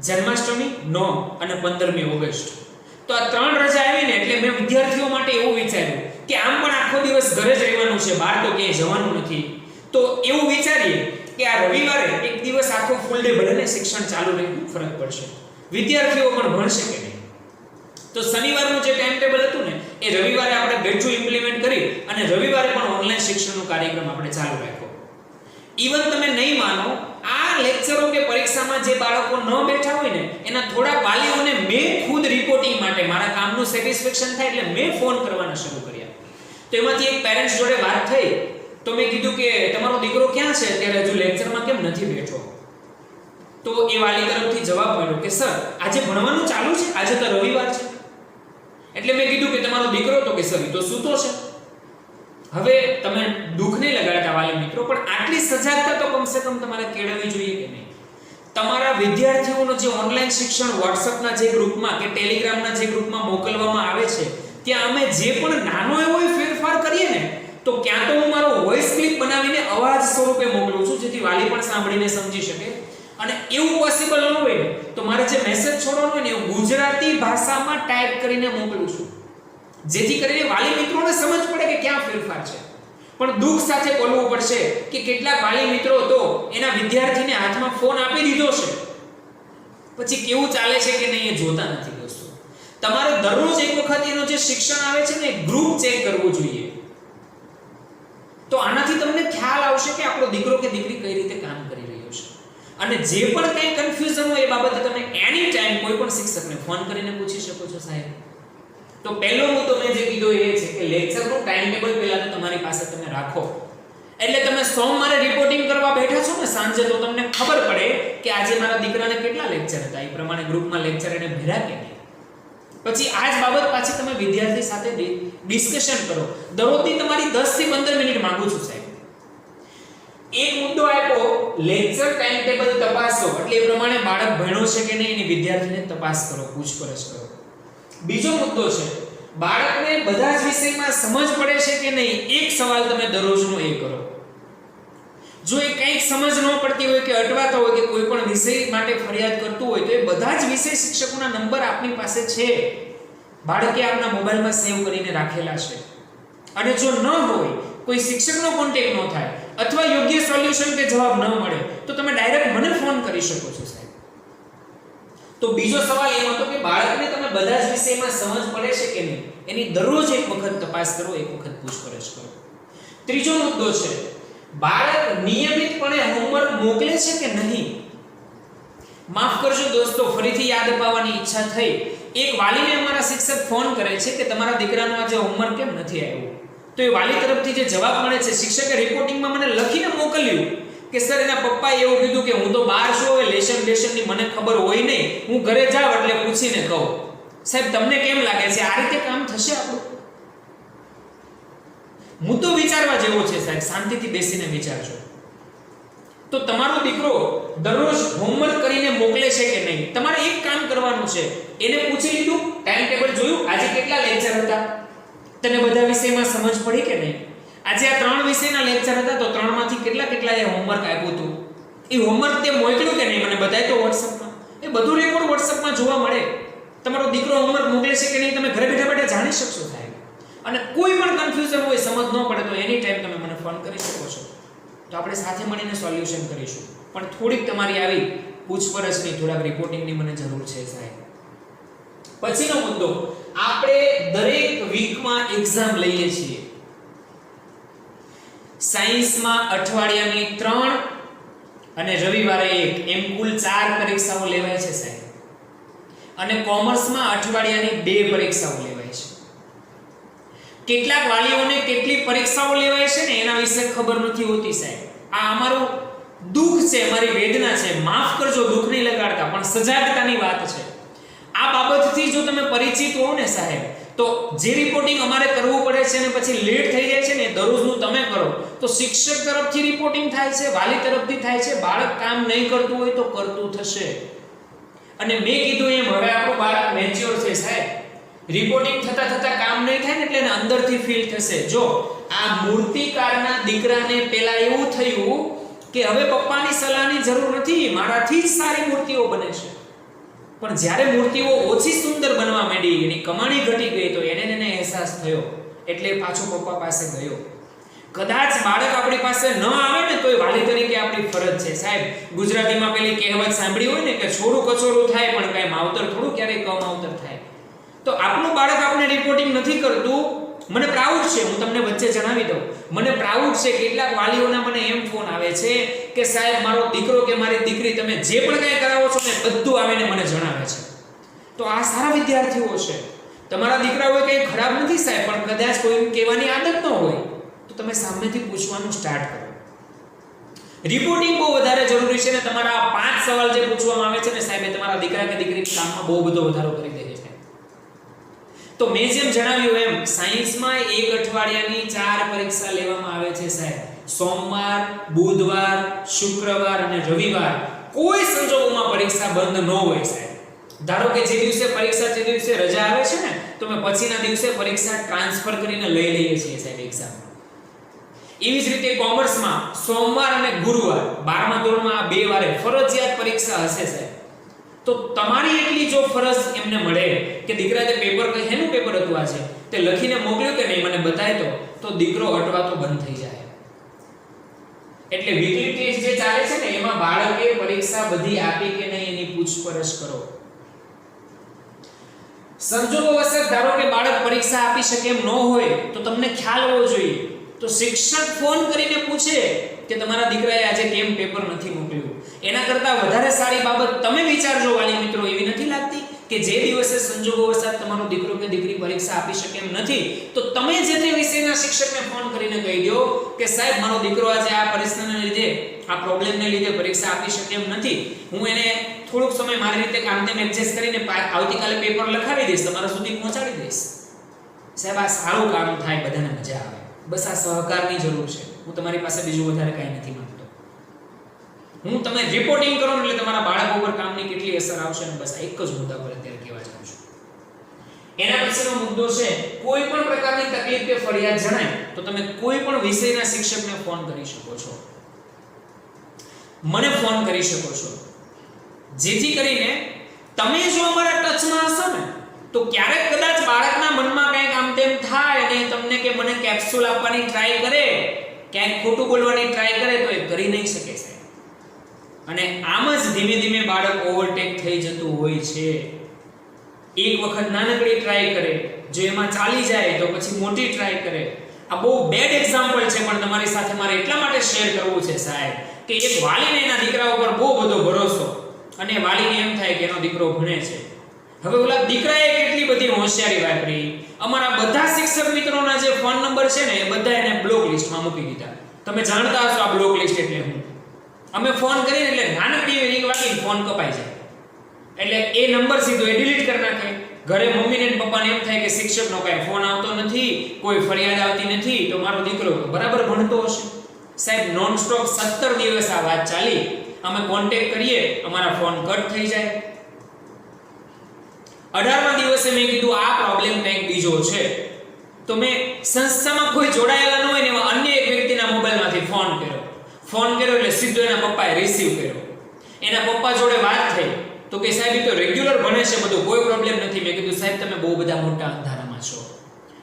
જન્માષ્ટમી 9 અને 15મી ઓગસ્ટ. તો આ 3 રજા આવી ને એટલે મેં વિદ્યાર્થીઓ માટે એવું વિચાર્યું કે આમ પણ આખો દિવસ ઘરે જ રહેવાનું છે, બહાર તો ક્યાંય જવાનું નથી, તો એવું વિચારીએ કે આ રવિવારે એક દિવસ આખો ફૂલ ડે ભલે ને શિક્ષણ ચાલુ રહે, ફરક પડશે, વિદ્યાર્થીઓ પણ ભણશે કે નહીં. તો શનિવારનું જે ટાઈમ ટેબલ હતું ને એ રવિવારે આપણે બેઠું ઇમ્પ્લિમેન્ટ કરી અને રવિવારે પણ ઓનલાઈન શિક્ષણનો કાર્યક્રમ આપણે ચાલુ રાખ્યો. ઈવન તમે નહીં માનો, આ લેક્ચરો કે પરીક્ષામાં જે બાળકો ન બેઠા હોય ને એના થોડા વાલીઓને મેં ખુદ રિપોર્ટિંગ માટે મારા કામનું સેટિસ્ફેક્શન થાય એટલે મેં ફોન કરવાના શરૂ કર્યા. તો એમાંથી એક પેરેન્ટ્સ જોડે વાત થઈ તો મેં કીધું કે તમારો દીકરો ક્યાં છે અત્યારે, હજુ લેક્ચરમાં કેમ નથી બેઠો? તો એ વાલી તરફથી જવાબ મળ્યો કે સર આજે ભણવાનું ચાલુ છે, આજે તો રવિવાર છે. એટલે મેં કીધું કે તમારો દીકરો, તો કે સર ઈ તો સૂતો છે. હવે તમે દુઃખ નહીં લગાડતા વાલી મિત્રો, પણ આટલી સજાગતા તો કમસે કમ તમારે કેળવવી જોઈએ કે નહીં? તમારા વિદ્યાર્થીઓનું જે ઓનલાઈન શિક્ષણ WhatsAppના જે ગ્રુપમાં કે ટેલિગ્રામના જે ગ્રુપમાં મોકલવામાં આવે છે ત્યાં અમે જે પણ નાનો એવો ફેરફાર કરીએ ને તો ક્યાં તો હું મારો વોઇસ ક્લિપ બનાવીને અવાજ સ્વરૂપે મોકલું છું જેથી વાલી પણ સાંભળીને સમજી શકે, અને એવું પોસિબલ ન હોય ને તો મારે જે મેસેજ છોડવાનો હોય ને એ ગુજરાતી ભાષામાં ટાઈપ કરીને મોકલું છું જેથી કરીને વાલી મિત્રોને સમજ પડે કે ક્યાં ફેરફાર છે. પણ દુઃખ સાથે બોલવું પડશે કે કેટલાક વાલી મિત્રો તો એના વિદ્યાર્થીને હાથમાં ફોન આપી દીધો છે, પછી કેવું ચાલે છે કે નહીં એ જોતા નથી. દોસ્તો તમારે દરરોજ એક વખત એનો જે શિક્ષણ આવે છે ને ગ્રુપ ચેક કરવું જોઈએ, તો આનાથી તમને ખ્યાલ આવશે કે આપણો દીકરો કે દીકરી કઈ રીતે કામ કરી રહ્યો છે. અને જે પણ કંઈ કન્ફ્યુઝન હોય એ બાબતે તમે એની ટાઈમ કોઈ પણ શિક્ષકને ફોન કરીને પૂછી શકો છો સાહેબ. તો પહેલો મુદ્દો મેં જે કીધો એ છે કે લેક્ચરનું ટાઈમ ટેબલ પહેલા તો તમારી પાસે તમે રાખો, એટલે તમે સોમવારે રિપોર્ટિંગ કરવા બેઠા છો ને સાંજે તો તમને ખબર પડે કે આજે મારા દીકરાને કેટલા લેક્ચર હતા, એ પ્રમાણે ગ્રુપમાં લેક્ચર એને ભર્યા કે નહીં. પછી આ જ બાબત પાછી તમે વિદ્યાર્થી સાથે ડિસ્કશન કરો. દરરોજની તમારી 10 થી 15 મિનિટ માંગુ છું સાહેબ. એક મુદ્દો આપ્યો લેક્ચર ટાઈમ ટેબલ તપાસો, એટલે એ પ્રમાણે બાળક ભણ્યો છે કે નહીં એની વિદ્યાર્થીને તપાસ કરો, પૂછપરછ કરો. બીજો મુદ્દો છે બાળકને બધા જ વિષયમાં સમજ પડે છે કે નહીં, એક સવાલ તમે દરરોજનો એ કરો. જો એ કંઈક સમજ ન પડતી હોય કે અટવાતા હોય કે કોઈ પણ વિષય માટે ફરિયાદ કરતું હોય તો એ બધા જ વિષય શિક્ષકોના નંબર આપની પાસે છે, બાળકે આપના મોબાઈલમાં સેવ કરીને રાખેલા છે. અને જો ન હોય, કોઈ શિક્ષકનો કોન્ટેક્ટ ન થાય અથવા યોગ્ય સોલ્યુશન કે જવાબ ન મળે તો તમે ડાયરેક્ટ મને ફોન કરી શકો છો સાહેબ. તો બીજો સવાલ એ હતો કે બાળકને તમે બધા જ વિષયમાં સમજ પડે છે કે નહીં એની દરરોજ એક વખત તપાસ કરો, એક વખત પૂછપરછ કરો. ત્રીજો મુદ્દો છે બાળક નિયમિતપણે હોમવર્ક મોકલે છે કે નહીં. માફ કરજો દોસ્તો, ફરીથી યાદ અપાવવાની ઈચ્છા થઈ. એક વાલીને અમારા શિક્ષક ફોન કરે છે કે તમારા દીકરાનો આજે હોમવર્ક કેમ નથી આવ્યું. તો એ વાલી તરફથી જે જવાબ મળે છે, શિક્ષકે રિપોર્ટિંગમાં મને લખીને મોકલ્યું કે સર એના પપ્પાએ એવું કીધું કે હું તો બહાર છું, હવે લેશનની મને ખબર હોય નહીં, હું ઘરે જાઉં એટલે પૂછીને કહું. સાહેબ તમને કેમ લાગે છે આ રીતે કામ થશે આપણું? મુદ્દો વિચારવા જેવો છે સાહેબ, શાંતિથી બેસીને વિચારજો. તો તમારો દીકરો દરરોજ હોમવર્ક કરીને મોકલે છે કે નહીં. તમારે એક કામ કરવાનું છે, એને પૂછી લીધું, ટાઈમ ટેબલ જોયું, આજે કેટલા લેક્ચર હતા, તને બધા વિષયમાં સમજ પડી કે નહીં. આજે આ 3 વિષયના લેક્ચર હતા તો 3 માંથી કેટલા એ હોમવર્ક આપ્યું હતું, એ હોમવર્ક તે મોકલ્યું કે નહીં મને બતાય તો WhatsAppમાં. એ બધું રેકોર્ડ WhatsAppમાં જોવા મળે. તમારો દીકરો હોમવર્ક મોકલે છે કે નહીં તમે ઘરે બેઠા બેઠા જાણી શકશો સાહેબ. અને કોઈ પણ કન્ફ્યુઝન હોય, સમજ ન પડે તો એની ટાઈમ તમે મને ફોન કરી શકો છો, તો આપણે સાથે મળીને સોલ્યુશન કરીશું. પણ થોડીક તમારી આવી પૂછપરછની, થોડાક રિપોર્ટિંગની મને જરૂર છે સાહેબ. પછીનો મુદ્દો, આપણે દરેક વીકમાં એક્ઝામ લઈએ છીએ. સાયન્સમાં અઠવાડિયાની 3 અને રવિવારે 1, એમ કુલ 4 પરીક્ષાઓ લેવાય છે સાહેબ. અને કોમર્સમાં અઠવાડિયાની 2 પરીક્ષાઓ લેવાય છે. કેટલાક વાલીઓને કેટલી પરીક્ષાઓ લેવાય છે ને એના વિશે ખબર નથી હોતી સાહેબ. આ અમારું દુઃખ છે, અમારી વેદના છે. માફ કરજો, દુઃખ નહીં લગાડતા, પણ સજાગતાની વાત છે. આ બાબતથી જો તમે પરિચિત હો ને સાહેબ તો જે રિપોર્ટિંગ અમારે કરવું પડે છે અને પછી લેટ થઈ જાય છે ને દરરોજનું તમે કરો તો શિક્ષક તરફથી રિપોર્ટિંગ થાય છે, વાલી તરફથી થાય છે. બાળક કામ નહીં કરતું હોય તો કરતું થશે. અને મેં કીધું એમ હવે આપણું બાળક મેચ્યોર છે સાહેબ. રિપોર્ટિંગ થતા થતા કામ નહીં થાય ને એટલે એને અંદરથી ફીલ થશે. જો આ મૂર્તિકારના દીકરાને પહેલા એવું થયું કે હવે પપ્પાની સલાહની જરૂર નથી, મારાથી જ સારી મૂર્તિઓ બને છે. પણ જ્યારે મૂર્તિઓ ઓછી સુંદર બનવા માંડી, એની કમાણી ઘટી ગઈ તો એને અહેસાસ થયો, એટલે પાછો પપ્પા પાસે ગયો. કદાચ બાળક આપણી પાસે ન આવે ને તોય વાલી તરીકે આપણી ફરજ છે સાહેબ. ગુજરાતીમાં પેલી કહેવત સાંભળી હોય ને કે છોડું કચોરું થાય પણ કઈ માવતર થોડું ક્યારેય કમાવતર થાય. તો આપણું બાળક આપણે રિપોર્ટિંગ નથી કરતું, મને પ્રાઉડ છે, હું તમને વચ્ચે જણાવી દઉં, મને પ્રાઉડ છે. કેટલાક વાલીઓના મને એમ ફોન આવે છે કે સાહેબ મારો દીકરો કે મારી દીકરી તમે જે પણ કંઈ કરાવો છો ને બધું આવીને મને જણાવે છે. તો આ સારા વિદ્યાર્થીઓ છે. તમારા દીકરાઓ કંઈ ખરાબ નથી સાહેબ, પણ કદાચ કોઈ કહેવાની આદત ન હોય તો તમે સામેથી પૂછવાનું સ્ટાર્ટ કરો. રિપોર્ટિંગ બહુ વધારે જરૂરી છે ને તમારા 5 સવાલ જે પૂછવામાં આવે છે ને સાહેબ એ તમારા દીકરા કે દીકરી કામમાં બહુ બધો વધારો કરી દે છે. તો મેં જેમ જણાવ્યું એમ સાયન્સમાં એક અઠવાડિયાની 4 પરીક્ષા લેવામાં આવે છે સાહેબ. સોમવાર, બુધવાર, શુક્રવાર અને રવિવાર કોઈ સંજોગોમાં પરીક્ષા બંધ ન હોય સાહેબ. ધારો કે જે દિવસે પરીક્ષા જે દિવસે રજા આવે છે ને તો અમે પછીના દિવસે પરીક્ષા ટ્રાન્સફર કરીને લઈ લઈએ છીએ સાહેબ એક્ઝામ. એવી જ રીતે કોમર્સમાં સોમવાર અને ગુરુવાર 12મા ધોરણમાં આ 2 વારે ફરજિયાત પરીક્ષા હશે સાહેબ. તો તમારી એટલી જો ફરજ એમને મળે કે દીકરાએ પેપર કઈ હેનું પેપર હતું આજે તે લખીને મોકલ્યું કે નહીં મને બતાય તો દીકરો અટવાતો બંધ થઈ જાય. એટલે વીકલી ટેસ્ટ જે ચાલે છે ને એમાં બાળકે પરીક્ષા બધી આપી કે નહીં એની પૂછપરછ કરો. સંજોગોવશ ધારો કે બાળક પરીક્ષા આપી શકે એમ ન હોય તો તમને ખ્યાલ હોવો જોઈએ. તો શિક્ષક ફોન કરીને પૂછે કે તમારા દીકરાએ આજે કેમ પેપર નથી મોકલ્યું. એના કરતાં વધારે સારી બાબત તમે વિચારજો વાલી મિત્રો, એવી નથી લાગતી કે જે દિવસે સંજોગોવશ તમારો દીકરો કે દીકરી પરીક્ષા આપી શકે એમ નથી તો તમે જે તે વિષયના શિક્ષકને ફોન કરીને કહી દો કે સાહેબ મારો દીકરો આજે આ પરિસ્થિતિને લીધે આ પ્રોબ્લેમને લીધે પરીક્ષા આપી શકે એમ નથી, હું એને થોડુંક સમય મારી રીતે કામ તેમ એડજસ્ટ કરીને આવતીકાલે પેપર લખાવી દઈશ, તમારા સુધી પહોંચાડી દઈશ. સાહેબ આ સારું કામ થાય, બધાને મજા આવે. બસ આ સહકારની જરૂર છે. હું તમારી પાસે બીજું વધારે કાંઈ નથી માંગતો. હું તમે રિપોર્ટિંગ કરો એટલે તમારા બાળકો પર કામની કેટલી અસર આવશે ને બસ એક જ મુદ્દા પર અત્યારે કહેવા જાઉં છું. એના પછીનો મુદ્દો છે કોઈ પણ પ્રકારની તકલીફ કે ફરિયાદ જણાય તો તમે કોઈ પણ વિષયના શિક્ષકને ફોન કરી શકો છો, મને ફોન કરી શકો છો, જેથી કરીને તમે જો અમારા ટચમાં હશો ને તો ક્યારેક કદાચ બાળકના મનમાં કંઈક આમ તેમ થાય અને તમને કે મને કેપ્સ્યુલ આપવાની ટ્રાય કરે, ક્યાંક ખોટું બોલવાની ટ્રાય કરે તો એ કરી નહીં શકે સાહેબ. અને આમ જ ધીમે ધીમે બાળક ઓવરટેક થઈ જતું હોય છે. એક વખત નાનકડી ટ્રાય કરે, જો એમાં ચાલી જાય તો પછી મોટી ટ્રાય કરે. આ બહુ બેડ એક્ઝામ્પલ છે પણ તમારી સાથે મારે એટલા માટે શેર કરવું છે સાહેબ કે એક વાલીને એના દીકરા ઉપર બહુ બધો ભરોસો અને વાલીને એમ થાય કે એનો દીકરો ભણે છે. હવે ઓલા દીકરાએ કેટલી બધી હોશિયારી વાપરી, અમારા બધા શિક્ષક મિત્રોના જે ફોન નંબર છે ને એ બધા એને બ્લોક લિસ્ટમાં મૂકી દીધા. તમે જાણતા હશો આ બ્લોક લિસ્ટ એટલે હું અમે ફોન કરીને એટલે નાનકડી રિંગ વાગીને ફોન કપાઈ જાય એટલે એ નંબર સીધો એ ડિલીટ કરી નાખે. ઘરે મમ્મીને ને પપ્પાને એમ થાય કે શિક્ષકનો કાંઈ ફોન આવતો નથી, કોઈ ફરિયાદ આવતી નથી તો મારો દીકરો બરાબર ભણતો હશે. સાહેબ નોન સ્ટોપ 17 દિવસ આ વાત ચાલી. અમે કોન્ટેક્ટ કરીએ, અમારા ફોન કટ થઈ જાય. 18મા દિવસે મેં કીધું આ પ્રોબ્લેમ કંઈક બીજો છે. તો મેં સંસ્થામાં કોઈ જોડાયેલા ન હોય ને એવા અન્ય એક વ્યક્તિના મોબાઈલમાંથી ફોન કર્યો એટલે સીધો એના પપ્પાએ રિસીવ કર્યો. એના પપ્પા જોડે વાત થઈ તો કે સાહેબ એ તો રેગ્યુલર ભણે છે, બધું કોઈ પ્રોબ્લેમ નથી. મેં કીધું સાહેબ તમે બહુ બધા મોટા અંધારામાં છો.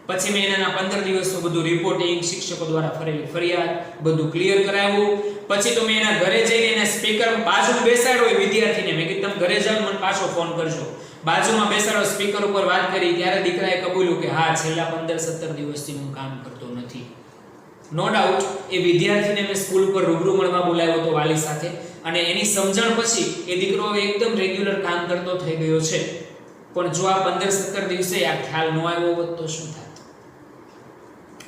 પછી મેં એના 15 દિવસનું બધું રિપોર્ટિંગ, શિક્ષકો દ્વારા ફરેલી ફરિયાદ બધું ક્લિયર કરાવ્યું. પછી તો મેં એના ઘરે જઈને એના સ્પીકર બાજુમાં બેસાડ્યો એ વિદ્યાર્થીને. મેં કીધું તમે ઘરે જાઓ મને પાછો ફોન કરજો. બાજુમાં બેસાડો, સ્પીકર ઉપર વાત કરી ત્યારે દીકરાએ કબૂલ્યું કે હા છેલ્લા 15-17 દિવસથી હું કામ કરતો નથી. નો ડાઉટ એ વિદ્યાર્થીને મેં સ્કૂલ પર રૂબરૂ મળવા બોલાવ્યો હતો વાલી સાથે અને એની સમજણ પછી એ દીકરો એકદમ રેગ્યુલર કામ કરતો થઈ ગયો છે. પણ જો આ 15-17 દિવસે આ ખ્યાલ ન આવ્યો હોત તો શું થાત?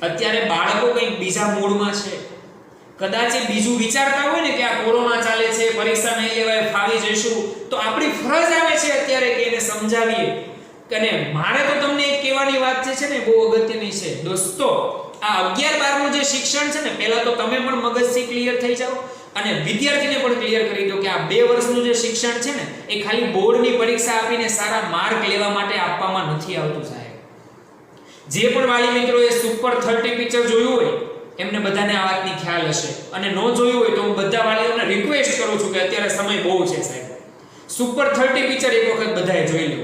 અત્યારે બાળકો કંઈક બીજા મૂડમાં છે. કદાચ એ બીજું વિચારતા હોય ને કે આ કોરોના ચાલે છે, પરીક્ષા નહીં લેવાય, ફાવી જઈશું, તો આપણી ફરજ આવે છે અત્યારે કે એને સમજાવીએ અને મારે તો તમને એક કહેવાની વાત જે છે ને બહુ અગત્યની છે દોસ્તો, આ 11-12 નું જે શિક્ષણ છે ને પહેલા તો તમે પણ મગજથી ક્લિયર થઈ જાઓ અને વિદ્યાર્થીને પણ ક્લિયર કરી દો કે આ 2 વર્ષનું જે શિક્ષણ છે ને એ ખાલી બોર્ડની પરીક્ષા આપીને સારા માર્ક લેવા માટે આપવામાં નથી આવતું સાહેબ. જે પણ વાલી મિત્રોએ સુપર 30 પિક્ચર જોયું હોય એમને બધાને આ વાતની ખ્યાલ હશે, અને ન જોયું હોય તો હું બધા વાલીઓને રિક્વેસ્ટ કરું છું કે અત્યારે સમય બહુ છે સાહેબ, સુપર 30 પિક્ચર એક વખત બધાએ જોઈ લો.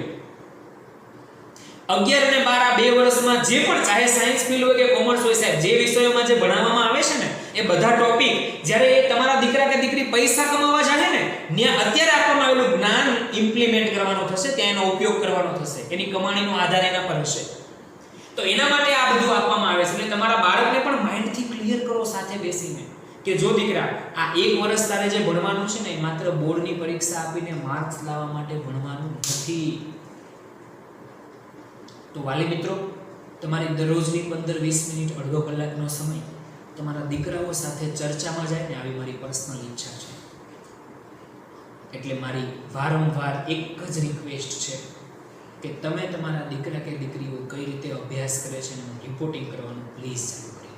11 અને 12 આ 2 વર્ષમાં જે પણ ચાહે સાયન્સ ફિલ્ડ હોય કે કોમર્સ હોય સાહેબ, જે વિષયોમાં જે ભણાવવામાં આવે છે ને એ બધા ટોપિક જ્યારે તમારા દીકરા કે દીકરી પૈસા કમાવા જાય ને ત્યાં અત્યારે આપવામાં આવેલું જ્ઞાન ઇમ્પ્લિમેન્ટ કરવાનો થશે, ત્યાં એનો ઉપયોગ કરવાનો થશે, એની કમાણીનો આધાર એના પર હશે. તો એના માટે આ બધું આપવામાં આવે છે. એટલે તમારા બાળકને પણ માઇન્ડથી ક્લિયર કરો સાથે બેસીને કે જો દીકરા આ 1 વર્ષ તારે જે ભણવાનું છે ને એ માત્ર બોર્ડની પરીક્ષા આપીને માર્ક્સ લાવવા માટે ભણવાનું નથી. તો વાલી મિત્રો, તમારી દરરોજની 15-20 મિનિટ અડધો કલાકનો સમય તમારા દીકરાઓ સાથે ચર્ચામાં જાય ને આવી મારી પર્સનલ ઈચ્છા છે. એટલે મારી વારંવાર એક જ રિક્વેસ્ટ છે કે તમે તમારા દીકરા કે દીકરીઓ કઈ રીતે અભ્યાસ કરે છે એનું રિપોર્ટિંગ કરવાનું પ્લીઝ ચાલુ કરી.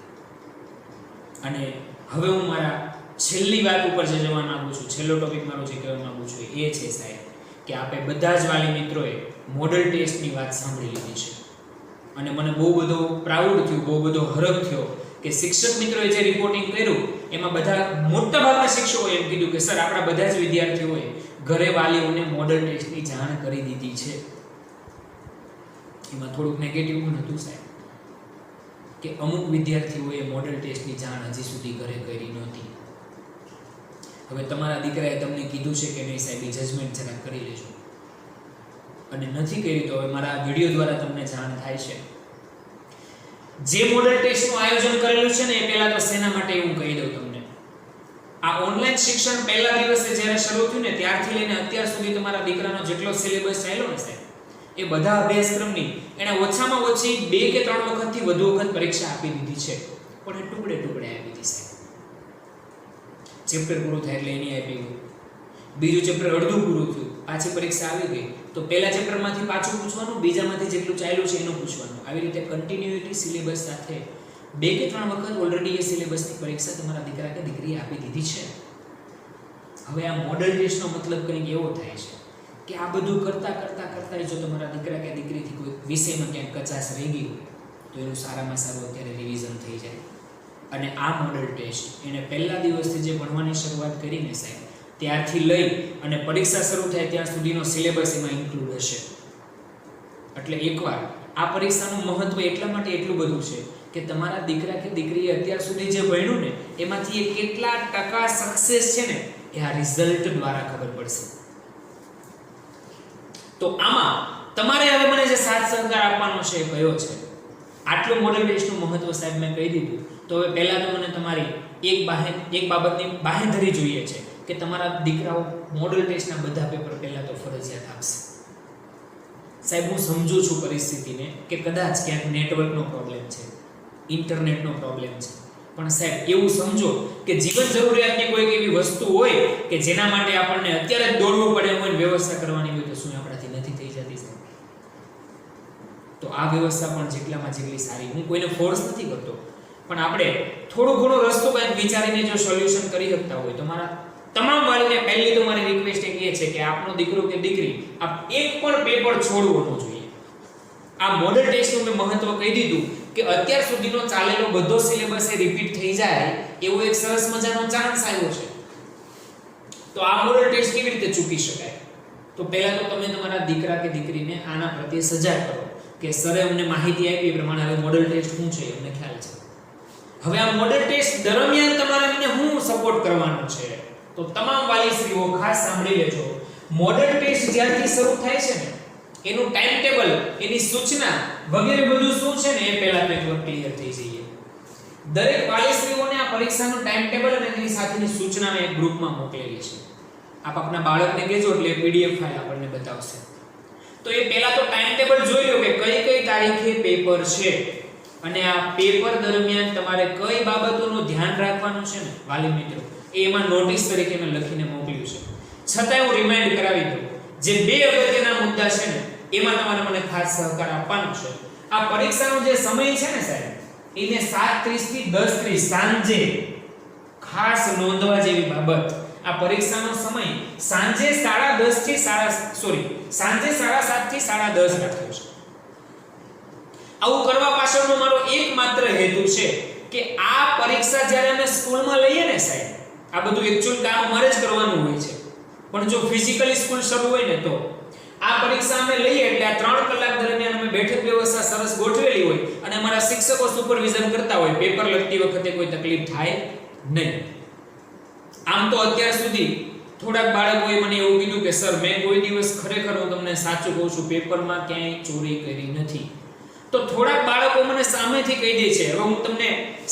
અને હવે હું મારા છેલ્લી વાત ઉપર જે જવા માંગુ છું, છેલ્લો ટોપિક મારો જે કહેવા માંગુ છું એ છે સાહેબ કે આપણે બધા જ વાલી મિત્રોએ મોડલ ટેસ્ટની વાત સાંભળી લીધી છે અને મને બહુ બધો પ્રાઉડ થયું, બહુ બધો હરખ થયો કે શિક્ષક મિત્રોએ જે રિપોર્ટિંગ કર્યું એમાં બધા મોટા ભાગના શિક્ષકોએ એમ કીધું કે સર આપણા બધા જ વિદ્યાર્થીઓએ ઘરે વાલીઓને મોડલ ટેસ્ટની જાણ કરી દીધી છે. એમાં થોડુંક નેગેટિવ પણ હતું સાહેબ કે અમુક વિદ્યાર્થીઓએ મોડલ ટેસ્ટની જાણ હજી સુધી ઘરે કરી નહોતી. હવે તમારા દીકરાએ તમને કીધું છે કે નહીં સાહેબ, એ જજમેન્ટ જરા કરી લેજો, અને નથી કરી તો હવે મારા વિડીયો દ્વારા તમને જાણ થાય છે. જે મોડલ ટેસ્ટનું આયોજન કરેલું છે ને એ પહેલા તો શેના માટે હું કહી દઉં તમને. આ ઓનલાઈન શિક્ષણ પહેલા દિવસે જ્યારે શરૂ થયું ને ત્યારથી લઈને અત્યાર સુધી તમારા દીકરાનો જેટલો સિલેબસ ચાલ્યો ને સાહેબ એ બધા અભ્યાસક્રમની એણે ઓછામાં ઓછી 2 કે 3 વખતથી વધુ વખત પરીક્ષા આપી દીધી છે, પણ એ ટુકડે ટુકડે આપી દીધી સાહેબ. ચેપ્ટર પૂરું થાય એટલે એની આપી ગયું, બીજું ચેપ્ટર અડધું પૂરું થયું પાછી પરીક્ષા આવી ગઈ તો પહેલા ચેપ્ટરમાંથી પાછું પૂછવાનું, બીજામાંથી જેટલું ચાલ્યું છે એનું પૂછવાનું. આવી રીતે કન્ટિન્યુટી સિલેબસ સાથે 2 કે 3 વખત ઓલરેડી એ સિલેબસની પરીક્ષા તમારા દીકરા કે દીકરીએ આપી દીધી છે. હવે આ મોડલ ટેસ્ટનો મતલબ કંઈક એવો થાય છે કે આ બધું કરતા જો તમારા દીકરા કે દીકરીથી કોઈ વિષયમાં ક્યાંક કચાશ રહી ગઈ હોય તો એનું સારામાં સારું અત્યારે રિવિઝન થઈ જાય. અને આ મોડલ ટેસ્ટ એને પહેલા દિવસથી જે ભણવાની શરૂઆત કરીને સાહેબ ત્યારથી લઈ અને પરીક્ષા શરૂ થાય ત્યાં સુધીનો સિલેબસ એમાં ઇન્ક્લુડ હશે. એટલે એકવાર આ પરીક્ષાનું મહત્વ એટલા માટે એટલું બધું છે કે તમારા દીકરા કે દીકરીએ અત્યાર સુધી જે ભણ્યું ને એમાંથી એ કેટલા ટકા સક્સેસ છે ને એ આ રિઝલ્ટ દ્વારા ખબર પડશે. તો આમાં તમારે હવે મને જે સાથ સહકાર આપવાનો છે એ કયો છે? આટલું મોડલ ટેસ્ટનું મહત્વ સાહેબ મેં કહી દીધું તો હવે પહેલા તો મને તમારી એક બાબતની બાહેંધરી જોઈએ છે કે તમારા દીકરાઓ મોડલ ટેસ્ટના બધા પેપર પહેલા તો ફરજિયાત આપશે. સાહેબ હું સમજુ છું પરિસ્થિતિને કે કદાચ ક્યાંક નેટવર્કનો પ્રોબ્લેમ છે, ઇન્ટરનેટનો પ્રોબ્લેમ છે, પણ સાહેબ એવું સમજો કે જીવન જરૂરિયાતની કોઈક એવી વસ્તુ હોય કે જેના માટે આપણને અત્યારે જ દોડવું પડે હોય, વ્યવસ્થા કરવાની હોય તો શું આપણાથી નથી થઈ જતી સાહેબ? તો આ વ્યવસ્થા પણ જેટલામાં જેટલી સારી, હું કોઈને ફોર્સ નથી કરતો, પણ આપણે થોડો ઘણો રસ્તો કંઈક વિચારીને જો સોલ્યુશન કરી શકતા હોય તો મારા તમામ વાલીને પહેલી તો મારી રિક્વેસ્ટ એ છે કે આપનો દીકરો કે દીકરી આ એક પણ પેપર છોડવો ન જોઈએ. આ મોડલ ટેસ્ટનું મેં મહત્વ કહી દીધું કે અત્યાર સુધીનો ચાલેલો બધો સિલેબસ એ રિપીટ થઈ જાય એવો એક સરસ મજાનો ચાન્સ આવ્યો છે. તો આ મોડલ ટેસ્ટ કેવી રીતે ચૂકી શકાય? તો પહેલા તો તમે તમારા દીકરા કે દીકરીને આના પ્રત્યે સજાગ કરો કે સરે અમને માહિતી આપી પ્રમાણે હવે મોડલ ટેસ્ટ શું છે અમને ખ્યાલ છે. હવે આ મોડલ ટેસ્ટ દરમિયાન તમારે અમને શું સપોર્ટ કરવાનો છે? તો તમામ વાલીશ્રીઓ ખાસ સાંભળી લેજો. મોડલ ટેસ્ટ જ્યારથી શરૂ થાય છે ને એનું ટાઈમ ટેબલ, એની સૂચના વગેરે બધું શું છે ને એ પહેલા તો એકવાર ક્લિયર થઈ જઈએ. દરેક વાલીશ્રીઓને આ પરીક્ષાનું ટાઈમ ટેબલ અને તેની સાથેની સૂચના એક ગ્રુપમાં મોકલેલી છે. આપ આપના બાળકને કહેજો એટલે પીડીએફ ફાઇલ આપણને બતાવશે. તો એ પહેલા તો ટાઈમ ટેબલ જોઈ લો કે કઈ કઈ તારીખે પેપર છે અને આ પેપર દરમિયાન તમારે કઈ બાબતોનું ધ્યાન રાખવાનું છે ને વાલી મિત્રો એ એમાં નોટિસ તરીકે મેં લખીને મોકલ્યું છે. છતાંય હું રિમાઇન્ડ કરાવી દઉં, જે 2 અગત્યના મુદ્દા છે ને એમાં તમારે મને ખાસ સહકાર આપવાનો છે. આ પરીક્ષાનો જે સમય છે ને સાહેબ, એને 7:30 થી 10:30 સાંજે ખાસ નોંધવા જેવી બાબત. આ પરીક્ષાનો સમય સાંજે 10:30 થી સાંજે 7:30 થી 10:30 રાખ્યો છે. આવું કરવા પાછળનો મારો એકમાત્ર હેતુ છે કે આ પરીક્ષા જ્યારે અમે સ્કૂલમાં લઈએ ને સાહેબ, આ બધું એક્ચ્યુઅલ કામ અમારે જ કરવાનું હોય છે, પણ જો ફિઝિકલી સ્કૂલ શરૂ હોય ને તો આ પરીક્ષા અમે લઈએ એટલે આ 3 કલાક દરમિયાન અમે બેઠક વ્યવસ્થા સરસ ગોઠવેલી હોય અને અમારા શિક્ષકો સુપરવિઝન કરતા હોય, પેપર લખતી વખતે કોઈ તકલીફ થાય નહીં. આમ તો અત્યાર સુધી થોડાક બાળકોએ મને એવું કીધું કે સર, મેં કોઈ દિવસ ખરેખર હું તમને સાચું કહું છું, પેપરમાં ક્યાંય ચોરી કરી નથી. તો થોડાક બાળકો મને સામેથી કહી દે છે. હવે હું તમને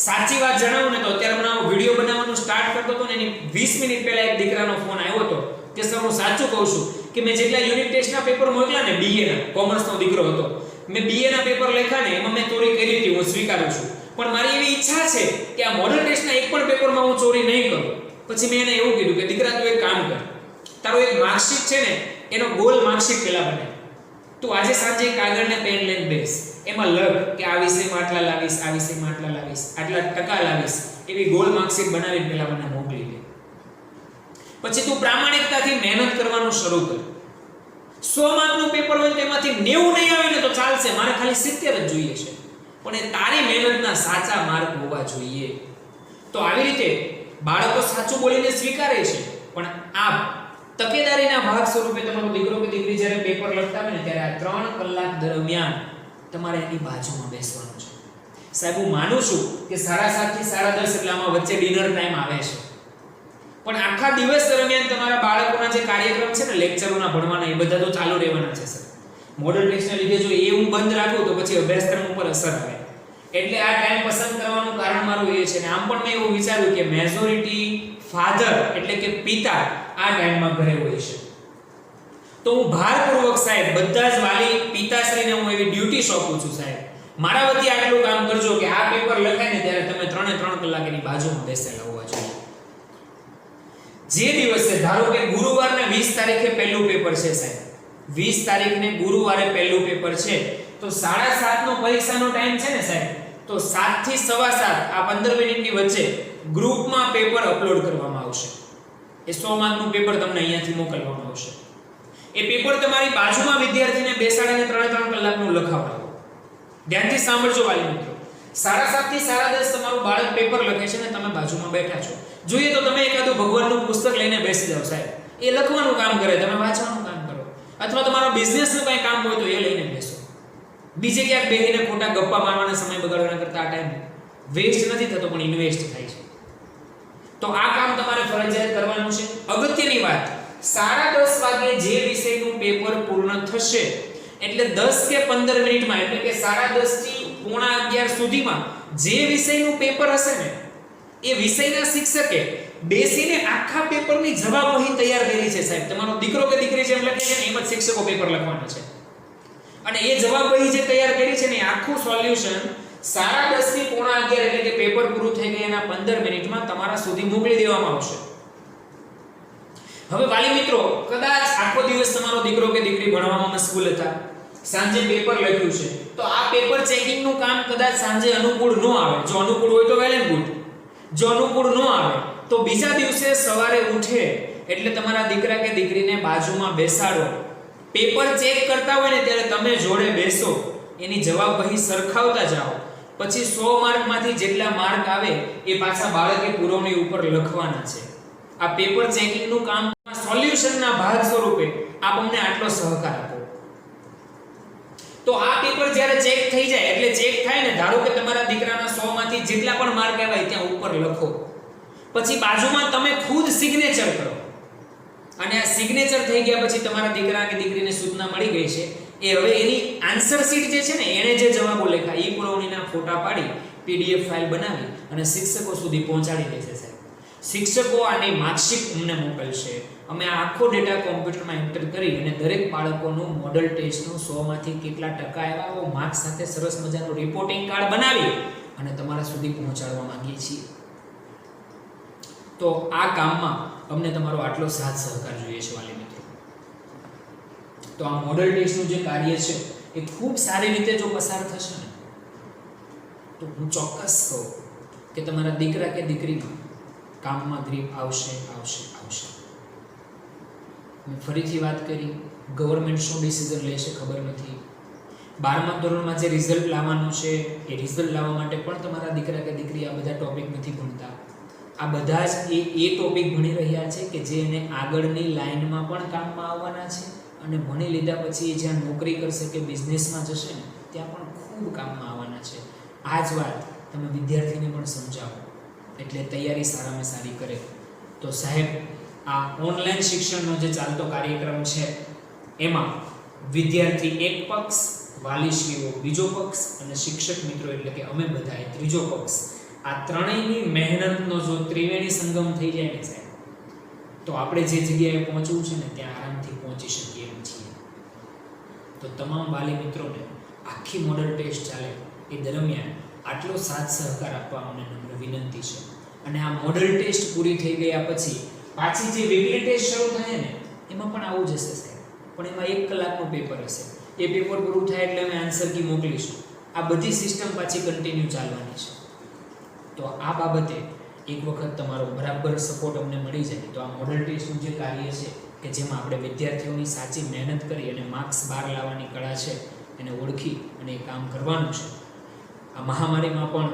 સાચી વાત જણાવું ને તો અત્યારે મને વિડિયો બનાવવાનું સ્ટાર્ટ કરતો હતો ને એની 20 મિનિટ પહેલા એક દીકરાનો ફોન આવ્યો હતો કે સર, હું સાચું કહું છું કે મેં જેટલા યુનિટ ટેસ્ટના પેપર મોકલ્યા ને, BA ના, કોમર્સનો દીકરો હતો, મેં BA ના પેપર લખ્યા ને એમાં મેં ચોરી કરી હતી, હું સ્વીકારું છું, પણ મારી એવી ઈચ્છા છે કે આ મોડલ ટેસ્ટના એક પણ પેપરમાં હું ચોરી નહીં કરું. પછી મેં એને એવું કીધું કે દીકરા, તું એક કામ કર, તારો એક માર્કશીટ છે ને એનો ગોલ માર્કશીટ પહેલા બને. તું આજે સાંજે કાગળ ને પેન લઈને બેસ, એમાં લખ કે આ વિષયમાં આટલા લાવીશ, આ વિષયમાં આટલા લાવીશ, આટલા ટકા લાવીશ, એવી ગોલ માર્કશીટ બનાવીને પહેલા મને મોકલી દે. પછી તું પ્રામાણિકતાથી મહેનત કરવાનું શરૂ કર. 100 માર્કનું પેપર હોય તેમાંથી 90 નહીં આવે ને તો ચાલશે, મારે ખાલી 70 જ જોઈએ છે, પણ એ તારી મહેનતના સાચા માર્ક હોવા જોઈએ. તો આવી રીતે બાળકો સાચું બોલીને સ્વીકારે છે, પણ આ તકેદારીના ભાગ સ્વરૂપે તમારો દીકરો કે દીકરી જ્યારે પેપર લખતા હોય ને ત્યારે આ 3 કલાક દરમિયાન તમારે એની બાજુમાં બેસવાનું છે. સાહેબ, હું માનું છું કે 7:30 થી 10:30 એટલે આમાં વચ્ચે ડિનર ટાઈમ આવે છે, પણ આખા દિવસ દરમિયાન તમારા બાળકોના જે કાર્યક્રમ છે ને, લેક્ચરોના ભણવાના, એ બધા તો ચાલુ રહેવાના છે સર. મોડલ ટેસ્ટના લીધે જો એ હું બંધ રાખું તો પછી અભ્યાસક્રમ ઉપર અસર આવે. એટલે આ ટાઈમ પસંદ કરવાનું કારણ મારું એ છે. ને આમ પણ મેં એવું વિચાર્યું કે મેજોરિટી ફાધર એટલે કે પિતા આ ટાઈમમાં ઘરે હોય છે, તો હું ભારપૂર્વક સાહેબ બધા જ વાલી પિતાશ્રીને હું એવી ડ્યુટી સોંપું છું, સાહેબ મારા વતી આટલું કામ કરજો કે આ પેપર લખાય ને ત્યારે તમે 3 કલાક એની બાજુમાં બેસેલા હોવા જોઈએ. જે દિવસે ધારો કે ગુરુવારને 20 તારીખે પહેલું પેપર છે સાહેબ, 20 તારીખને ગુરુવારે પહેલું પેપર છે, તો 7:30 નો પરીક્ષાનો ટાઈમ છે ને સાહેબ, તો 7 થી 7:15 આ 15 મિનિટની વચ્ચે ગ્રુપમાં પેપર અપલોડ કરવામાં આવશે. એ 100 માર્કનું પેપર તમને અહીંયાથી મોકલવામાં આવશે. એ પેપર તમારી બાજુમાં વિદ્યાર્થીને બેસાડીને 3 કલાકનું લખાવડાવો. ધ્યાનથી સાંભળજો વાલી મિત્રો, 7:30 થી 10:30 તમારું બાળક પેપર લખે છે ને તમે બાજુમાં બેઠા છો. જોઈએ તો તમે એકાદું ભગવાનનું પુસ્તક લઈને બેસી જાઓ સાહેબ, એ લખવાનું કામ કરે, તમે વાંચવાનું કામ કરો, અથવા તમારા બિઝનેસનું કંઈ કામ હોય તો એ લઈને બેસો. બીજે ક્યાંક બેસીને ખોટા ગપ્પા મારવાના સમય બગાડવાના કરતા આ ટાઈમ વેસ્ટ નથી થતો પણ ઇન્વેસ્ટ થાય છે. તો આ કામ તમારે ફરજિયાત કરવાનું છે. અગત્યની વાત, 10:30 વાગે જે વિષયનું પેપર પૂર્ણ થશે એટલે 10 કે 15 મિનિટમાં, એટલે કે 10:30 થી 10:45 સુધીમાં જે વિષયનું પેપર હશે ને એ વિષયના શિક્ષકે બેસીને આખા પેપરની જવાબવહી તૈયાર કરી છે સાહેબ. તમારો દીકરો કે દીકરી જેમ લખે છે ને એમ જ શિક્ષકો પેપર લખવાના છે, અને એ જવાબવહી જે તૈયાર કરી છે ને આખું સોલ્યુશન 10:30 થી 10:45 એટલે કે પેપર પૂરું થઈ ગયા એના 15 મિનિટમાં તમારા સુધી મોકલી દેવામાં આવશે. હવે વાલી મિત્રો, કદાચ આખો દિવસ તમારો દીકરો કે દીકરી ભણવામાં મશગુલ હતા, સાંજે પેપર લખ્યું છે, તો આ પેપર ચેકિંગ નું કામ કદાચ સાંજે અનુકૂળ ન આવે. જો અનુકૂળ હોય તો વેલ એન્ડ ગુડ, જો અનુકૂળ ન આવે તો બીજા દિવસે સવારે ઉઠે એટલે તમારા દીકરા કે દીકરીને બાજુમાં બેસાડો, પેપર ચેક કરતા હોય ને ત્યારે તમે જોડે બેસો, એની જવાબવહી સરખાવતા જાઓ, પછી 100 માર્કમાંથી જેટલા માર્ક આવે એ પાછા બાળકે પુરવણી ઉપર લખવાના છે. આ પેપર ચેકિંગ નું કામ સોલ્યુશનના ભાગ સ્વરૂપે આપ અમને આટલો સહકાર આપો. તો આ પેપર જ્યારે ચેક થઈ જાય એટલે ચેક થાય ને, ધારો કે તમારા દીકરાના 100 માંથી જેટલા પણ માર્ક આવ્યા ત્યાં ઉપર લખો, પછી બાજુમાં તમે ખુદ સિગ્નેચર કરો, અને આ સિગ્નેચર થઈ ગયા પછી તમારા દીકરા કે દીકરીને સૂચના મળી ગઈ છે, એ હવે એની આન્સર શીટ જે છે ને એને જે જવાબો લખ્યા એ પુરવણીના ફોટા પાડી PDF ફાઇલ બનાવી અને શિક્ષકો સુધી પહોંચાડી દેશે સાહેબ. શિક્ષકો આની માર્કશીટ અમને મોકલશે, અમે આખો ડેટા કોમ્પ્યુટરમાં એન્ટર કરી અને દરેક બાળકોનું મોડલ ટેસ્ટનું 100 માંથી કેટલા ટકા આવ્યા માર્ક્સ સાથે સરસ મજાનું રિપોર્ટિંગ કાર્ડ બનાવી અને તમારા સુધી પહોંચાડવા માંગીએ છીએ. તો આ કામમાં અમને તમારો આટલો સાથ સહકાર જોઈએ છે વાલી મિત્રો. તો આ મોડલ ટેસ્ટનું જે કાર્ય છે એ ખૂબ સારી રીતે જો પસાર થશે ને તો હું ચોક્કસ કહું કે તમારા દીકરા કે દીકરીમાં કામમાં ગ્રીપ આવશે આવશે આવશે. મેં ફરીથી વાત કરી, ગવર્મેન્ટ શું ડિસિઝન લેશે ખબર નથી. 12મા ધોરણમાં જે રિઝલ્ટ લાવવાનું છે એ રિઝલ્ટ લાવવા માટે પણ તમારા દીકરા કે દીકરી આ બધા ટોપિક નથી ભણતા. આ બધા જ એ ટોપિક ભણી રહ્યા છે કે જે એને આગળની લાઈનમાં પણ કામમાં આવવાના છે, અને ભણી લીધા પછી એ જ્યાં નોકરી કરશે કે બિઝનેસમાં જશે ને ત્યાં પણ ખૂબ કામમાં આવવાના છે. આ જ વાત તમે વિદ્યાર્થીને પણ સમજાવો એટલે તૈયારી સારામાં સારી કરે. તો સાહેબ, આ ઓનલાઈન શિક્ષણનો જે ચાલતો કાર્યક્રમ છે એમાં વિદ્યાર્થી એક પક્ષ, વાલીશ્રીઓ બીજો પક્ષ અને શિક્ષક મિત્રો એટલે કે અમે બધાએ ત્રીજો પક્ષ, આ ત્રણેયની મહેનતનો જો ત્રિવેણી સંગમ થઈ જાય ને સાહેબ, તો આપણે જે જગ્યાએ પહોંચવું છે ને ત્યાં આરામથી પહોંચી શકીએ એમ છીએ. તો તમામ વાલી મિત્રોને આખી મોડલ ટેસ્ટ ચાલે એ દરમિયાન આટલો સાથ સહકાર આપવા અમને નમ્ર વિનંતી છે. અને આ મોડલ ટેસ્ટ પૂરી થઈ ગયા પછી પાછી જે વીકલી ટેસ્ટ શરૂ થાય ને એમાં પણ આવું જ હશે સાહેબ, પણ એમાં 1 કલાકનું પેપર હશે. એ પેપર પૂરું થાય એટલે અમે આન્સર કી મોકલીશું. આ બધી સિસ્ટમ પાછી કન્ટિન્યુ ચાલવાની છે. તો આ બાબતે એક વખત તમારો બરાબર સપોર્ટ અમને મળી જાય તો આ મોડલ ટેસ્ટનું જે કાર્ય છે કે જેમાં આપણે વિદ્યાર્થીઓની સાચી મહેનત કરી અને માર્ક્સ બહાર લાવવાની કળા છે એને ઓળખી અને એ કામ કરવાનું છે. આ મહામારીમાં પણ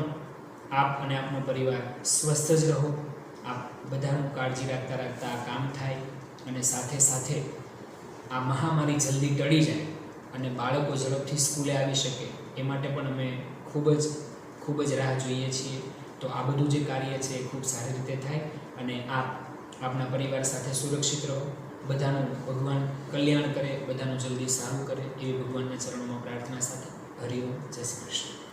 આપ અને આપનો પરિવાર સ્વસ્થ જ રહો. આપ બધાનું કાળજી રાખતા રાખતા આ કામ થાય અને સાથે સાથે આ મહામારી જલ્દી ટળી જાય અને બાળકો ઝડપથી સ્કૂલે આવી શકે એ માટે પણ અમે ખૂબ જ રાહ જોઈએ છીએ. તો આ બધું જે કાર્ય છે એ ખૂબ સારી રીતે થાય અને આપ આપના પરિવાર સાથે સુરક્ષિત રહો. બધાનું ભગવાન કલ્યાણ કરે, બધાનું જલ્દી સારું કરે એવી ભગવાનના ચરણોમાં પ્રાર્થના સાથે હરિઓમ. જય શ્રી કૃષ્ણ.